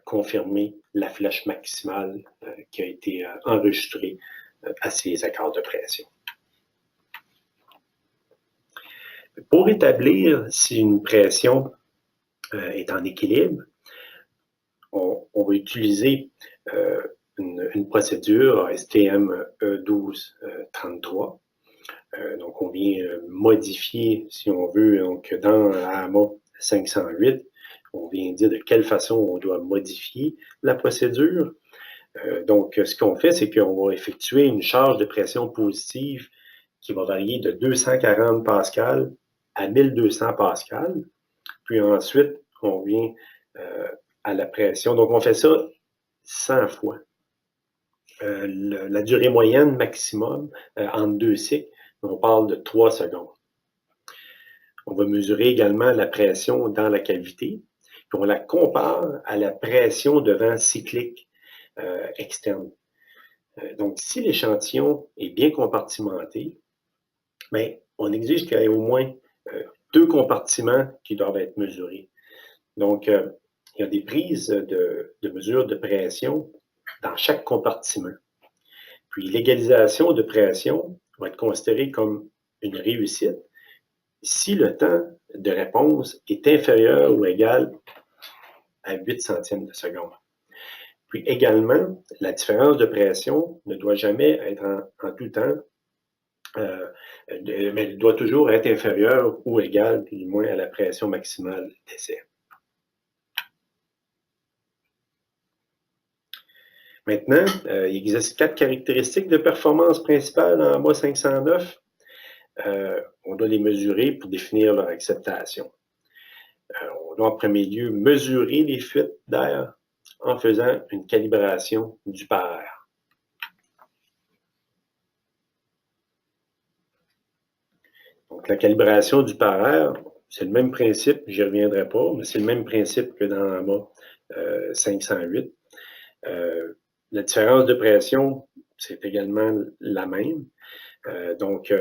confirmer la flèche maximale qui a été enregistrée à ces écarts de pression. Pour établir si une pression est en équilibre, on va utiliser une procédure STM E1233. Donc, on vient modifier, si on veut, donc dans AMA 508, on vient dire de quelle façon on doit modifier la procédure. Donc, ce qu'on fait, c'est qu'on va effectuer une charge de pression positive qui va varier de 240 pascal à 1200 pascal. Puis ensuite, on vient à la pression. Donc, on fait ça 100 fois. La durée moyenne maximum entre deux cycles, on parle de 3 secondes. On va mesurer également la pression dans la cavité, puis on la compare à la pression de vent cyclique externe. Donc, si l'échantillon est bien compartimenté, on exige qu'il y ait au moins 2 compartiments qui doivent être mesurés. Donc, il y a des prises de mesure de pression dans chaque compartiment. Puis, l'égalisation de pression va être considérée comme une réussite si le temps de réponse est inférieur ou égal à 8 centièmes de seconde. Puis également, la différence de pression ne doit jamais être en tout temps, mais elle doit toujours être inférieure ou égale, plus ou moins, à la pression maximale d'essai. Maintenant, il existe 4 caractéristiques de performance principales dans AMA 509. On doit les mesurer pour définir leur acceptation. On doit en premier lieu mesurer les fuites d'air en faisant une calibration du pare-air. Donc, la calibration du pare-air, c'est le même principe, j'y reviendrai pas, mais c'est le même principe que dans AMA 508. La différence de pression, c'est également la même. Donc,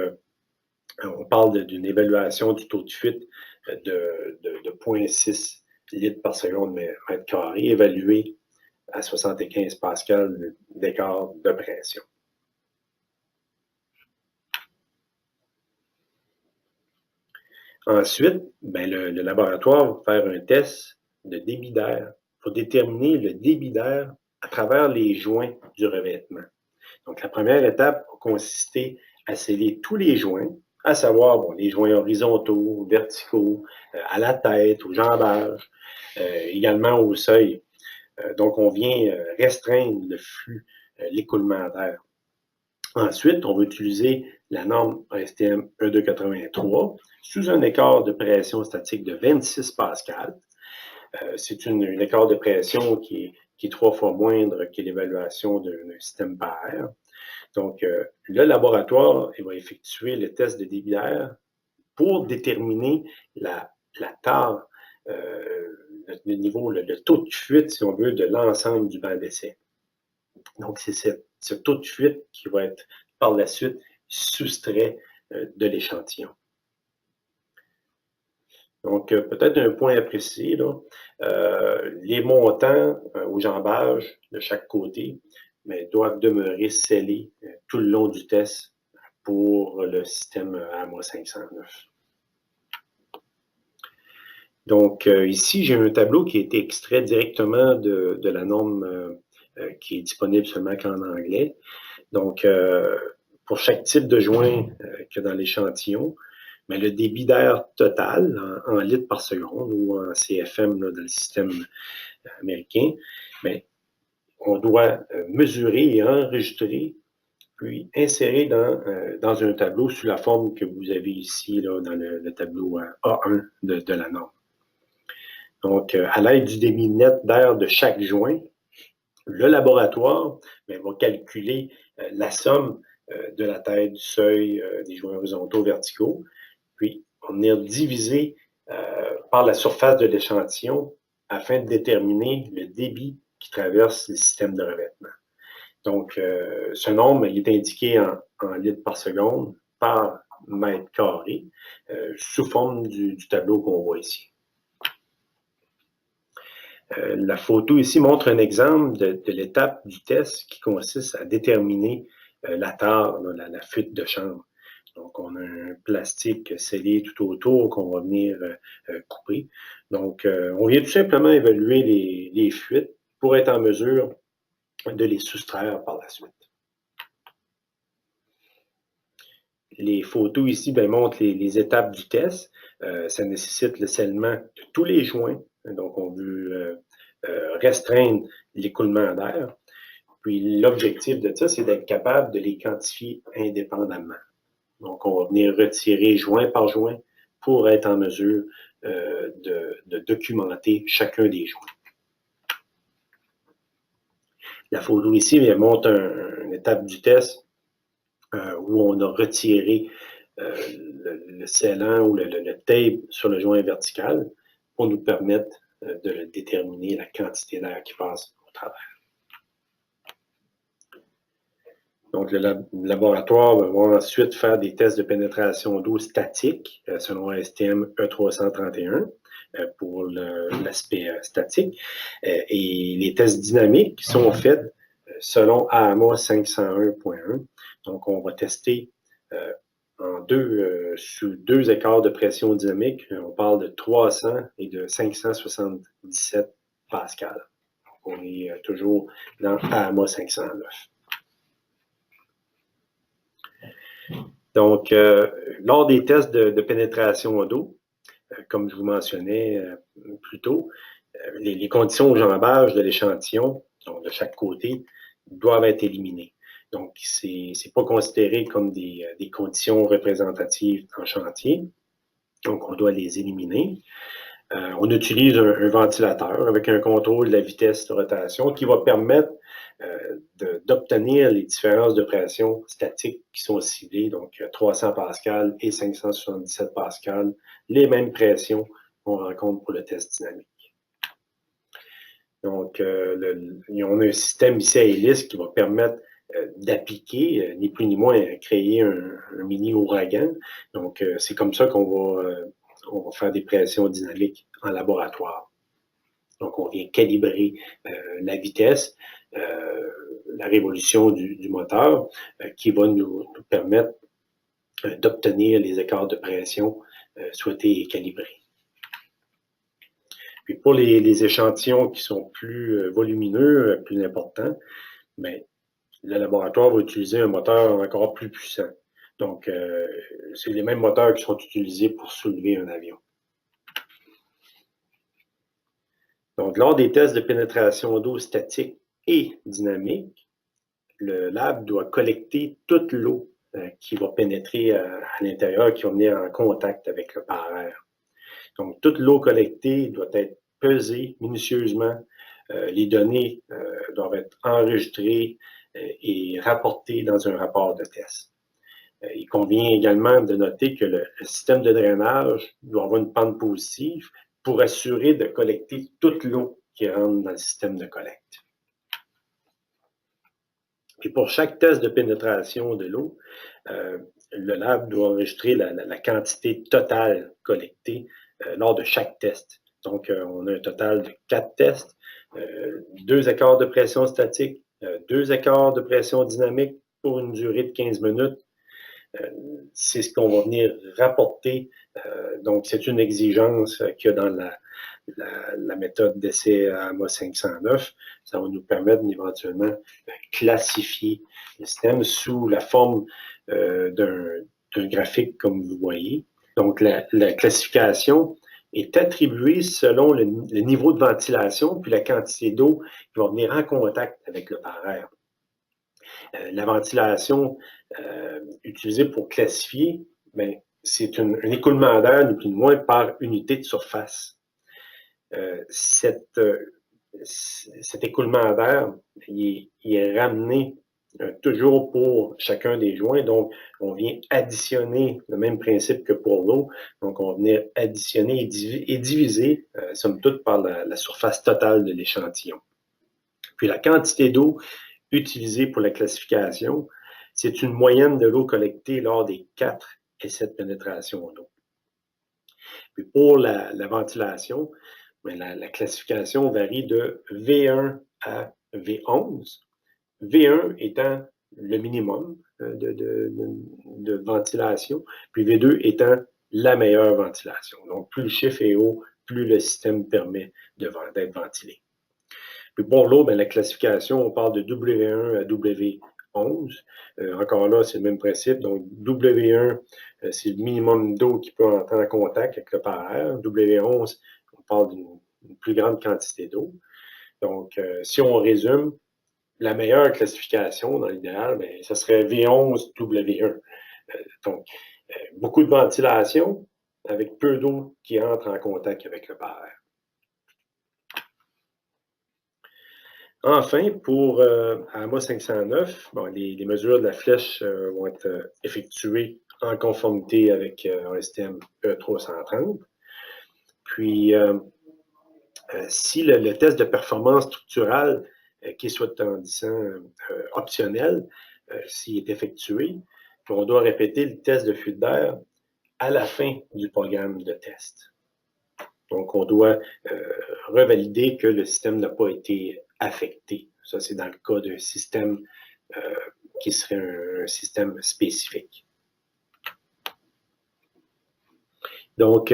on parle d'une évaluation du taux de fuite de 0,6 litres par seconde mètre carré, évalué à 75 pascal d'écart de pression. Ensuite, ben, le laboratoire va faire un test de débit d'air pour déterminer le débit d'air à travers les joints du revêtement. Donc, la première étape va consister à sceller tous les joints, à savoir bon, les joints horizontaux, verticaux, à la tête, au jambage, également au seuil. Donc, on vient restreindre le flux, l'écoulement d'air. Ensuite, on va utiliser la norme ASTM E283 sous un écart de pression statique de 26 pascal. C'est un écart de pression qui est 3 fois moindre que l'évaluation d'un système par air. Donc, le laboratoire il va effectuer le test de débit d'air pour déterminer la tare, le niveau, le taux de fuite, si on veut, de l'ensemble du banc d'essai. Donc, c'est ce taux de fuite qui va être par la suite soustrait de l'échantillon. Donc, peut-être un point à préciser, là, les montants au jambage de chaque côté mais, doivent demeurer scellés tout le long du test pour le système AMA 509. Donc, ici, j'ai un tableau qui a été extrait directement de la norme qui est disponible seulement qu'en anglais. Donc, pour chaque type de joint qu'il y a dans l'échantillon, mais le débit d'air total en litres par seconde ou en CFM là, dans le système américain, mais on doit mesurer et enregistrer, puis insérer dans un tableau sous la forme que vous avez ici là, dans le tableau A1 de la norme. Donc, à l'aide du débit net d'air de chaque joint, le laboratoire va calculer la somme de la tête, du seuil, des joints horizontaux, verticaux, puis on venir diviser par la surface de l'échantillon afin de déterminer le débit qui traverse le système de revêtement. Donc, ce nombre il est indiqué en litres par seconde par mètre carré sous forme du tableau qu'on voit ici. La photo ici montre un exemple de l'étape du test qui consiste à déterminer la tare, la fuite de chambre. Donc, on a un plastique scellé tout autour qu'on va venir couper. Donc, on vient tout simplement évaluer les fuites pour être en mesure de les soustraire par la suite. Les photos ici montrent les étapes du test. Ça nécessite le scellement de tous les joints. Donc, on veut restreindre l'écoulement d'air. Puis, l'objectif de ça, c'est d'être capable de les quantifier indépendamment. Donc, on va venir retirer joint par joint pour être en mesure de documenter chacun des joints. La photo ici montre une étape du test où on a retiré le scellant ou le tape sur le joint vertical pour nous permettre de déterminer la quantité d'air qui passe au travers. Donc, le laboratoire va ensuite faire des tests de pénétration d'eau statique selon ASTM E331 pour l'aspect statique. Et les tests dynamiques sont faits selon AMA 501.1. Donc, on va tester sous deux écarts de pression dynamique. On parle de 300 et de 577 pascal. Donc, on est toujours dans AMA 509. Donc, lors des tests de pénétration d'eau, comme je vous mentionnais plus tôt, les conditions au jambage de l'échantillon, donc de chaque côté, doivent être éliminées. Donc, ce n'est pas considéré comme des conditions représentatives en chantier. Donc, on doit les éliminer. On utilise un ventilateur avec un contrôle de la vitesse de rotation qui va permettre d'obtenir les différences de pression statique qui sont ciblées, donc 300 pascal et 577 pascal, les mêmes pressions qu'on rencontre pour le test dynamique. Donc, on a un système ici à hélice qui va permettre d'appliquer, ni plus ni moins, à créer un mini ouragan. Donc, c'est comme ça qu'on va faire des pressions dynamiques en laboratoire. Donc, on vient calibrer la vitesse, la révolution du moteur qui va nous permettre d'obtenir les écarts de pression souhaité et calibré. Puis pour les échantillons qui sont plus volumineux, plus importants, bien, le laboratoire va utiliser un moteur encore plus puissant. Donc, c'est les mêmes moteurs qui sont utilisés pour soulever un avion. Donc, lors des tests de pénétration d'eau statique et dynamique, le lab doit collecter toute l'eau qui va pénétrer à l'intérieur, qui va venir en contact avec le parterre. Donc, toute l'eau collectée doit être pesée minutieusement. Les données doivent être enregistrées et rapportées dans un rapport de test. Il convient également de noter que le système de drainage doit avoir une pente positive pour assurer de collecter toute l'eau qui rentre dans le système de collecte. Et pour chaque test de pénétration de l'eau, le lab doit enregistrer la quantité totale collectée lors de chaque test. Donc, on a un total de 4 tests, 2 écarts de pression statique, 2 écarts de pression dynamique pour une durée de 15 minutes. C'est ce qu'on va venir rapporter. Donc, c'est une exigence qu'il y a dans la méthode d'essai AMA 509. Ça va nous permettre éventuellement de classifier le système sous la forme d'un graphique comme vous voyez. Donc, la classification est attribuée selon le niveau de ventilation puis la quantité d'eau qui va venir en contact avec le parterre. La ventilation utilisée pour classifier, ben, c'est un écoulement d'air, ni plus ni moins, par unité de surface. Cet écoulement d'air, il est ramené toujours pour chacun des joints. Donc, on vient additionner le même principe que pour l'eau. Donc, on va venir additionner et diviser, somme toute, par la surface totale de l'échantillon. Puis, la quantité d'eau utilisée pour la classification, c'est une moyenne de l'eau collectée lors des 4 essais de pénétration d'eau. Puis, pour la ventilation, la classification varie de V1 à V11. V1 étant le minimum de ventilation, puis V2 étant la meilleure ventilation. Donc, plus le chiffre est haut, plus le système permet d'être ventilé. Puis pour l'eau, la classification, on parle de W1 à W11. Encore là, c'est le même principe. Donc, W1, c'est le minimum d'eau qui peut entrer en contact avec le parterre. W11, on parle d'une plus grande quantité d'eau. Donc, si on résume, la meilleure classification, dans l'idéal, ce serait V11W1. Donc, beaucoup de ventilation avec peu d'eau qui entre en contact avec le parterre. Enfin, pour AMA 509, les mesures de la flèche vont être effectuées en conformité avec ASTM E330. Puis, si le test de performance structurale qui est soi-disant optionnel, s'il est effectué, on doit répéter le test de fuite d'air à la fin du programme de test. Donc, on doit revalider que le système n'a pas été affecté. Ça, c'est dans le cas d'un système qui serait un système spécifique. Donc,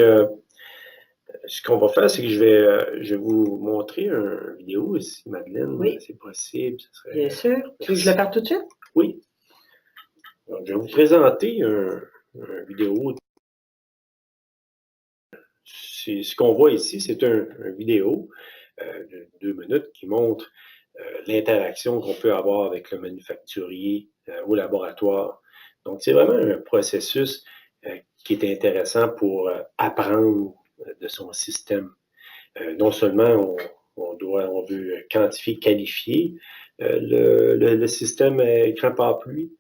ce qu'on va faire, c'est que je vais vous montrer une vidéo ici, Madeleine. Oui. C'est possible. Bien sûr. Tu veux que je la parte tout de suite? Oui. Donc, je vais vous présenter une vidéo. Ce qu'on voit ici, c'est une vidéo de 2 minutes qui montre l'interaction qu'on peut avoir avec le manufacturier au laboratoire. Donc, c'est vraiment un processus qui est intéressant pour apprendre de son système. Non seulement on veut quantifier, qualifier le système écran pare-pluie,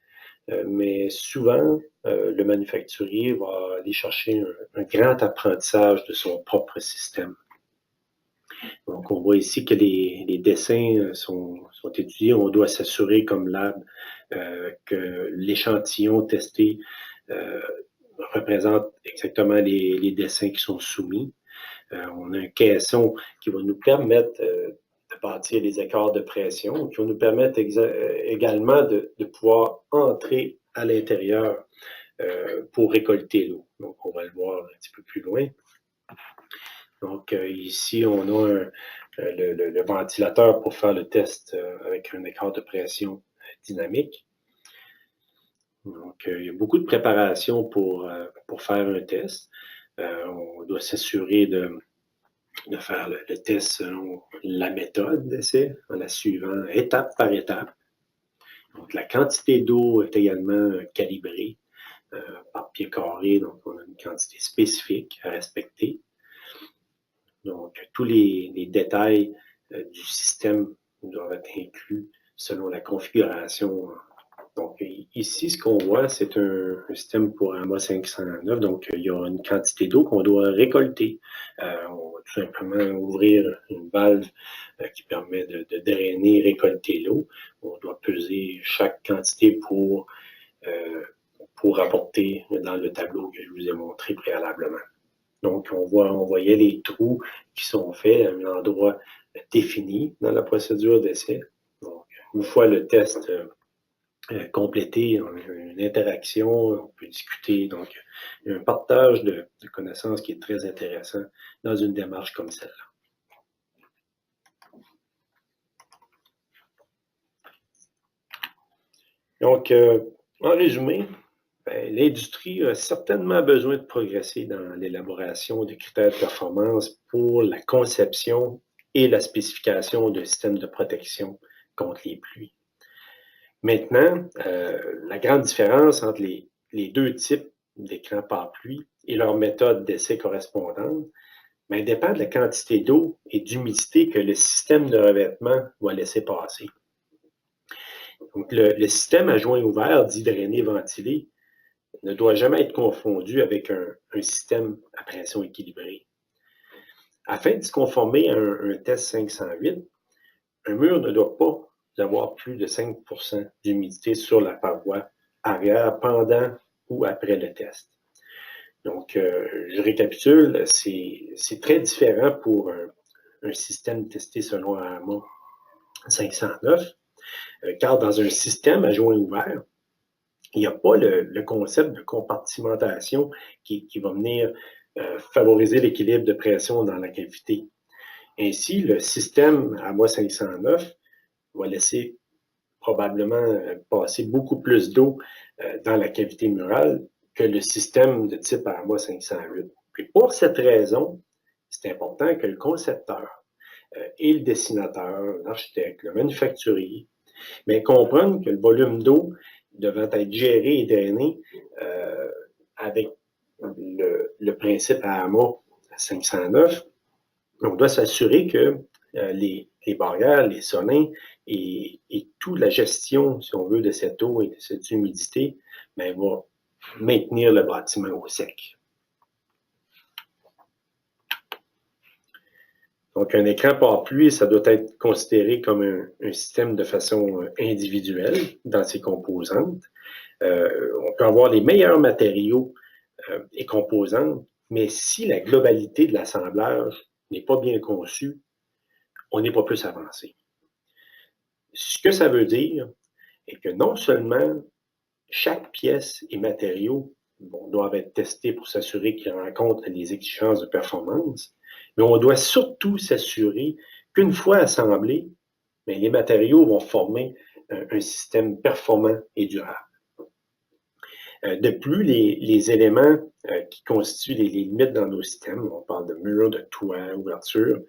mais souvent, le manufacturier va aller chercher un grand apprentissage de son propre système. Donc, on voit ici que les dessins sont étudiés. On doit s'assurer comme lab que l'échantillon testé représente exactement les dessins qui sont soumis. On a un caisson qui va nous permettre de bâtir les écarts de pression, qui vont nous permettre également de pouvoir entrer à l'intérieur pour récolter l'eau. Donc, on va le voir un petit peu plus loin. Donc, ici, on a le ventilateur pour faire le test avec un écart de pression dynamique. Donc, il y a beaucoup de préparation pour faire un test. On doit s'assurer de faire le test selon la méthode d'essai, en la suivant étape par étape. Donc, la quantité d'eau est également calibrée par pied carré, donc on a une quantité spécifique à respecter. Donc, tous les détails du système doivent être inclus selon la configuration. Donc, ici, ce qu'on voit, c'est un système pour AMA 509. Donc, il y a une quantité d'eau qu'on doit récolter. On va tout simplement ouvrir une valve qui permet de drainer, récolter l'eau. On doit peser chaque quantité pour rapporter dans le tableau que je vous ai montré préalablement. Donc, on voyait les trous qui sont faits à un endroit défini dans la procédure d'essai. Donc, une fois le test complété, on a une interaction, on peut discuter. Donc, il y a un partage de connaissances qui est très intéressant dans une démarche comme celle-là. Donc, en résumé, l'industrie a certainement besoin de progresser dans l'élaboration de critères de performance pour la conception et la spécification d'un système de protection contre les pluies. Maintenant, la grande différence entre les deux types d'écrans pare-pluie et leur méthode d'essai correspondante dépend de la quantité d'eau et d'humidité que le système de revêtement va laisser passer. Donc, le système à joint ouvert, dit drainé-ventilé, ne doit jamais être confondu avec un système à pression équilibrée. Afin de se conformer à un test 508, un mur ne doit pas avoir plus de 5 % d'humidité sur la paroi arrière pendant ou après le test. Donc, je récapitule, c'est très différent pour un système testé selon AMA 509, car dans un système à joint ouvert, il n'y a pas le concept de compartimentation qui va venir favoriser l'équilibre de pression dans la cavité. Ainsi, le système AMA 509 va laisser probablement passer beaucoup plus d'eau dans la cavité murale que le système de type AMA 508. Puis pour cette raison, c'est important que le concepteur et le dessinateur, l'architecte, le manufacturier, comprennent que le volume d'eau devant être géré et drainé avec le principe AMA 509, on doit s'assurer que les barrières, les solins et toute la gestion, si on veut, de cette eau et de cette humidité, va maintenir le bâtiment au sec. Donc, un écran pare-pluie, ça doit être considéré comme un système de façon individuelle dans ses composantes. On peut avoir les meilleurs matériaux et composantes, mais si la globalité de l'assemblage n'est pas bien conçue, on n'est pas plus avancé. Ce que ça veut dire est que non seulement chaque pièce et matériau doivent être testés pour s'assurer qu'ils rencontrent les exigences de performance, mais on doit surtout s'assurer qu'une fois assemblés, les matériaux vont former un système performant et durable. De plus, les éléments qui constituent les limites dans nos systèmes, on parle de murs, de toits, ouvertures,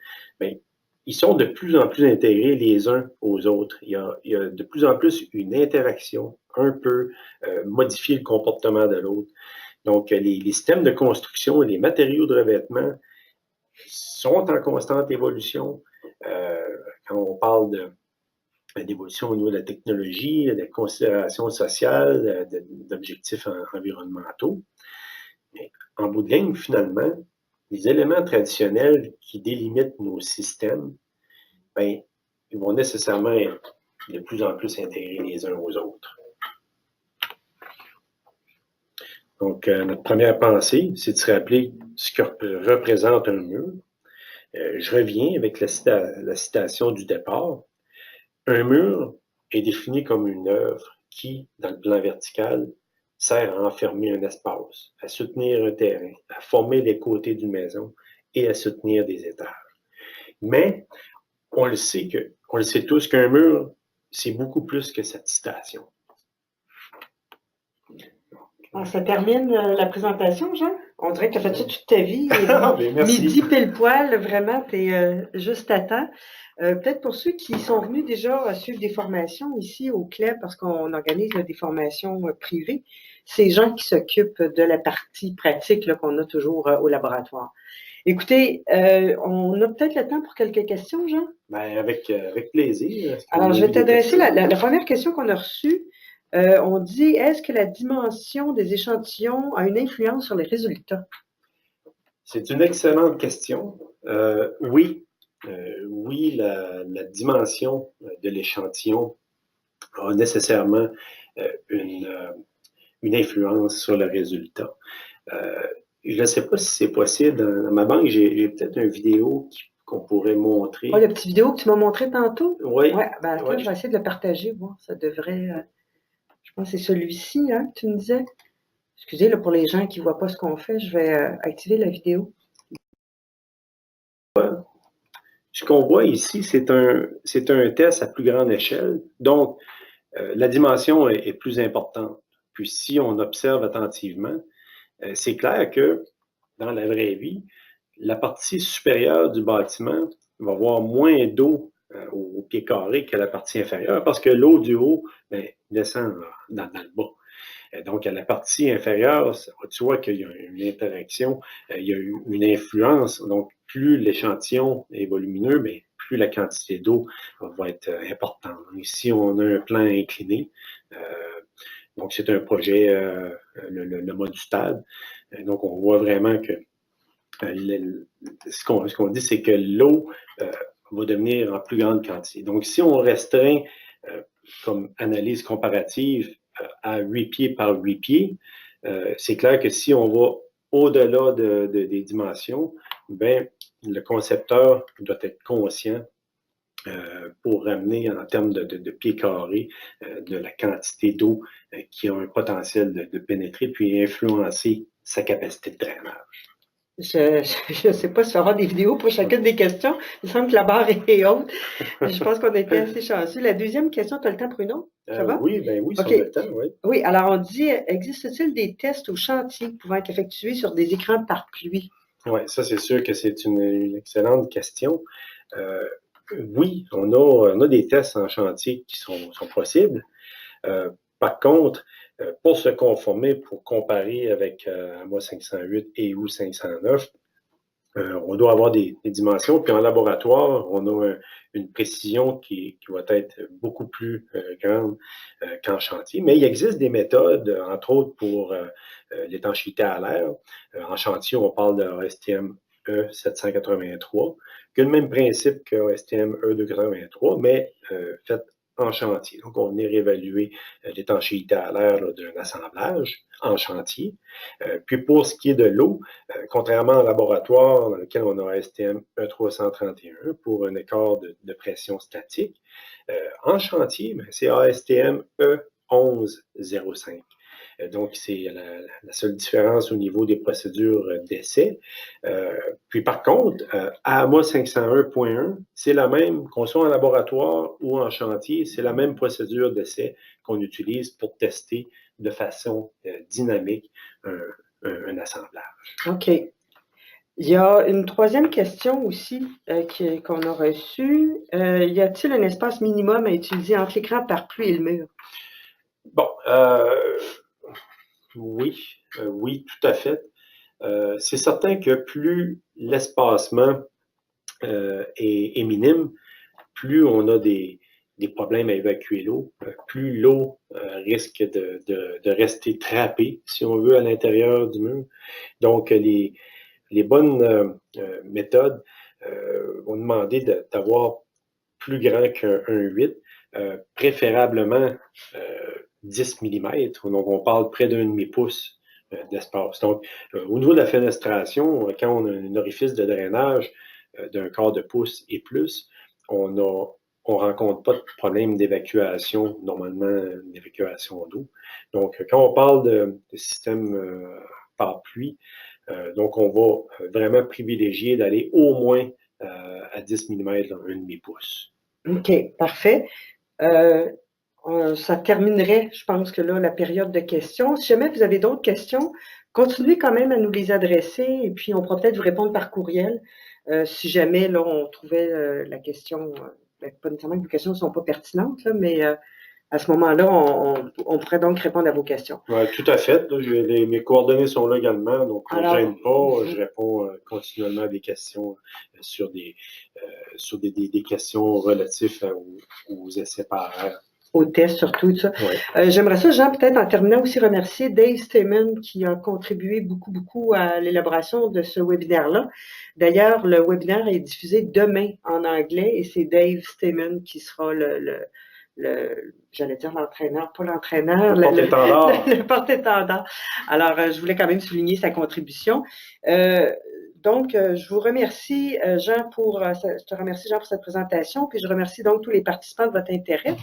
ils sont de plus en plus intégrés les uns aux autres. Il y a de plus en plus une interaction, un peu modifier le comportement de l'autre. Donc, les systèmes de construction et les matériaux de revêtement sont en constante évolution. Quand on parle d'évolution au niveau de la technologie, de considérations sociales, d'objectifs environnementaux. Mais en bout de ligne, finalement, les éléments traditionnels qui délimitent nos systèmes, ils vont nécessairement être de plus en plus intégrés les uns aux autres. Donc, notre première pensée, c'est de se rappeler ce que représente un mur. Je reviens avec la citation du départ. Un mur est défini comme une œuvre qui, dans le plan vertical, sert à enfermer un espace, à soutenir un terrain, à former les côtés d'une maison et à soutenir des étages. Mais on le sait tous qu'un mur, c'est beaucoup plus que cette citation. Alors, ça termine la présentation, Jean? On dirait que tu as fait ça toute ta vie. Merci. Midi pile poil, vraiment, tu es juste à temps. Peut-être pour ceux qui sont venus déjà suivre des formations ici au CLEB, parce qu'on organise des formations privées, c'est Jean qui s'occupe de la partie pratique qu'on a toujours au laboratoire. Écoutez, on a peut-être le temps pour quelques questions, Jean? Ben, avec plaisir. Alors, je vais t'adresser la première question qu'on a reçue. On dit, est-ce que la dimension des échantillons a une influence sur les résultats? C'est une excellente question. Oui, la dimension de l'échantillon a nécessairement une influence sur le résultat. Je ne sais pas si c'est possible. Dans ma banque, j'ai peut-être une vidéo qu'on pourrait montrer. Oh, la petite vidéo que tu m'as montrée tantôt? Oui. Ouais, ben attends, je vais essayer de le partager. Bon, ça devrait... je pense que c'est celui-ci que tu me disais. Excusez, là, pour les gens qui ne voient pas ce qu'on fait, je vais activer la vidéo. Ce qu'on voit ici, c'est un test à plus grande échelle. Donc, la dimension est plus importante. Puis, si on observe attentivement, c'est clair que dans la vraie vie, la partie supérieure du bâtiment va avoir moins d'eau au pied carré que la partie inférieure parce que l'eau du haut descend dans le bas. Donc, à la partie inférieure, tu vois qu'il y a une interaction, il y a une influence. Donc, plus l'échantillon est volumineux, mais plus la quantité d'eau va être importante. Ici, on a un plan incliné. Donc, c'est un projet, le mode du stade. Donc, on voit vraiment que ce qu'on dit, c'est que l'eau va devenir en plus grande quantité. Donc, si on restreint comme analyse comparative à 8 pieds par 8 pieds, c'est clair que si on va au-delà des dimensions, ben, le concepteur doit être conscient pour ramener en termes de pieds carrés de la quantité d'eau qui a un potentiel de pénétrer puis influencer sa capacité de drainage. Je ne sais pas si on aura des vidéos pour chacune des questions. Il me semble que la barre est haute. Je pense qu'on a été assez chanceux. La deuxième question, tu as le temps pour une autre? Ça va? Oui, sur okay. le temps, oui. Oui, alors on dit, existe-t-il des tests au chantier pouvant être effectués sur des écrans par pluie? Oui, ça c'est sûr que c'est une excellente question. Oui, on a des tests en chantier qui sont possibles. Par contre, pour se conformer, pour comparer avec AMA 508 et ou 509, on doit avoir des dimensions. Puis en laboratoire, on a une précision qui va être beaucoup plus grande qu'en chantier. Mais il existe des méthodes, entre autres pour l'étanchéité à l'air. En chantier, on parle de ASTM E783, qui a le même principe que ASTM E283, mais fait en chantier. Donc, on venir évaluer l'étanchéité à l'air d'un assemblage en chantier. Puis pour ce qui est de l'eau, contrairement au laboratoire dans lequel on a ASTM E331 pour un écart de pression statique, en chantier, c'est ASTM E1105. Donc, c'est la seule différence au niveau des procédures d'essai. Puis par contre, AMA 501.1, c'est la même, qu'on soit en laboratoire ou en chantier, c'est la même procédure d'essai qu'on utilise pour tester de façon dynamique un assemblage. OK. Il y a une troisième question aussi qu'on a reçue. Y a-t-il un espace minimum à utiliser entre l'écran par pluie et le mur? Bon, oui, tout à fait. C'est certain que plus l'espacement est minime, plus on a des problèmes à évacuer l'eau, plus l'eau risque de rester trappée, si on veut, à l'intérieur du mur. Donc, les bonnes méthodes vont demander d'avoir plus grand qu'un 8, préférablement 10 mm. Donc, on parle près d'un demi-pouce d'espace. Donc, au niveau de la fenestration, quand on a un orifice de drainage d'un quart de pouce et plus, on a on ne rencontre pas de problème d'évacuation, normalement, d'évacuation d'eau. Donc, quand on parle de système par pluie, donc on va vraiment privilégier d'aller au moins à 10 mm dans un demi-pouce. OK, parfait. Ça terminerait, je pense que là, la période de questions. Si jamais vous avez d'autres questions, continuez quand même à nous les adresser et puis on pourra peut-être vous répondre par courriel. Si jamais là, on trouvait la question, pas nécessairement que vos questions ne sont pas pertinentes, là, mais à ce moment-là, on pourrait donc répondre à vos questions. Oui, tout à fait. Mes coordonnées sont là également, donc on ne gêne pas. Je réponds continuellement à des questions sur des questions relatives aux essais par aux tests surtout, tout ça. Ouais. J'aimerais ça, Jean, peut-être en terminant aussi remercier Dave Stamen qui a contribué beaucoup à l'élaboration de ce webinaire-là. D'ailleurs, le webinaire est diffusé demain en anglais et c'est Dave Stamen qui sera j'allais dire l'entraîneur, pas l'entraîneur, le porte-étendard. Alors, je voulais quand même souligner sa contribution. Donc, je vous remercie, Jean, je te remercie, Jean, pour cette présentation, puis je remercie donc tous les participants de votre intérêt.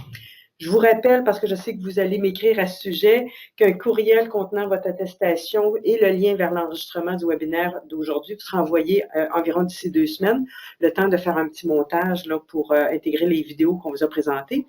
Je vous rappelle, parce que je sais que vous allez m'écrire à ce sujet, qu'un courriel contenant votre attestation et le lien vers l'enregistrement du webinaire d'aujourd'hui vous sera envoyé environ d'ici 2 semaines, le temps de faire un petit montage là, pour intégrer les vidéos qu'on vous a présentées.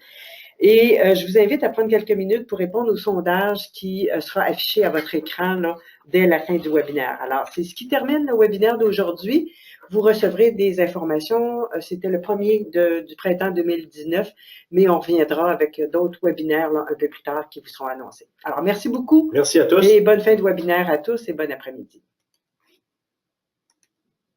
Et je vous invite à prendre quelques minutes pour répondre au sondage qui sera affiché à votre écran là, dès la fin du webinaire. Alors, c'est ce qui termine le webinaire d'aujourd'hui. Vous recevrez des informations. C'était le premier du printemps 2019, mais on reviendra avec d'autres webinaires là, un peu plus tard qui vous seront annoncés. Alors, merci beaucoup. Merci à tous. Et bonne fin de webinaire à tous et bon après-midi.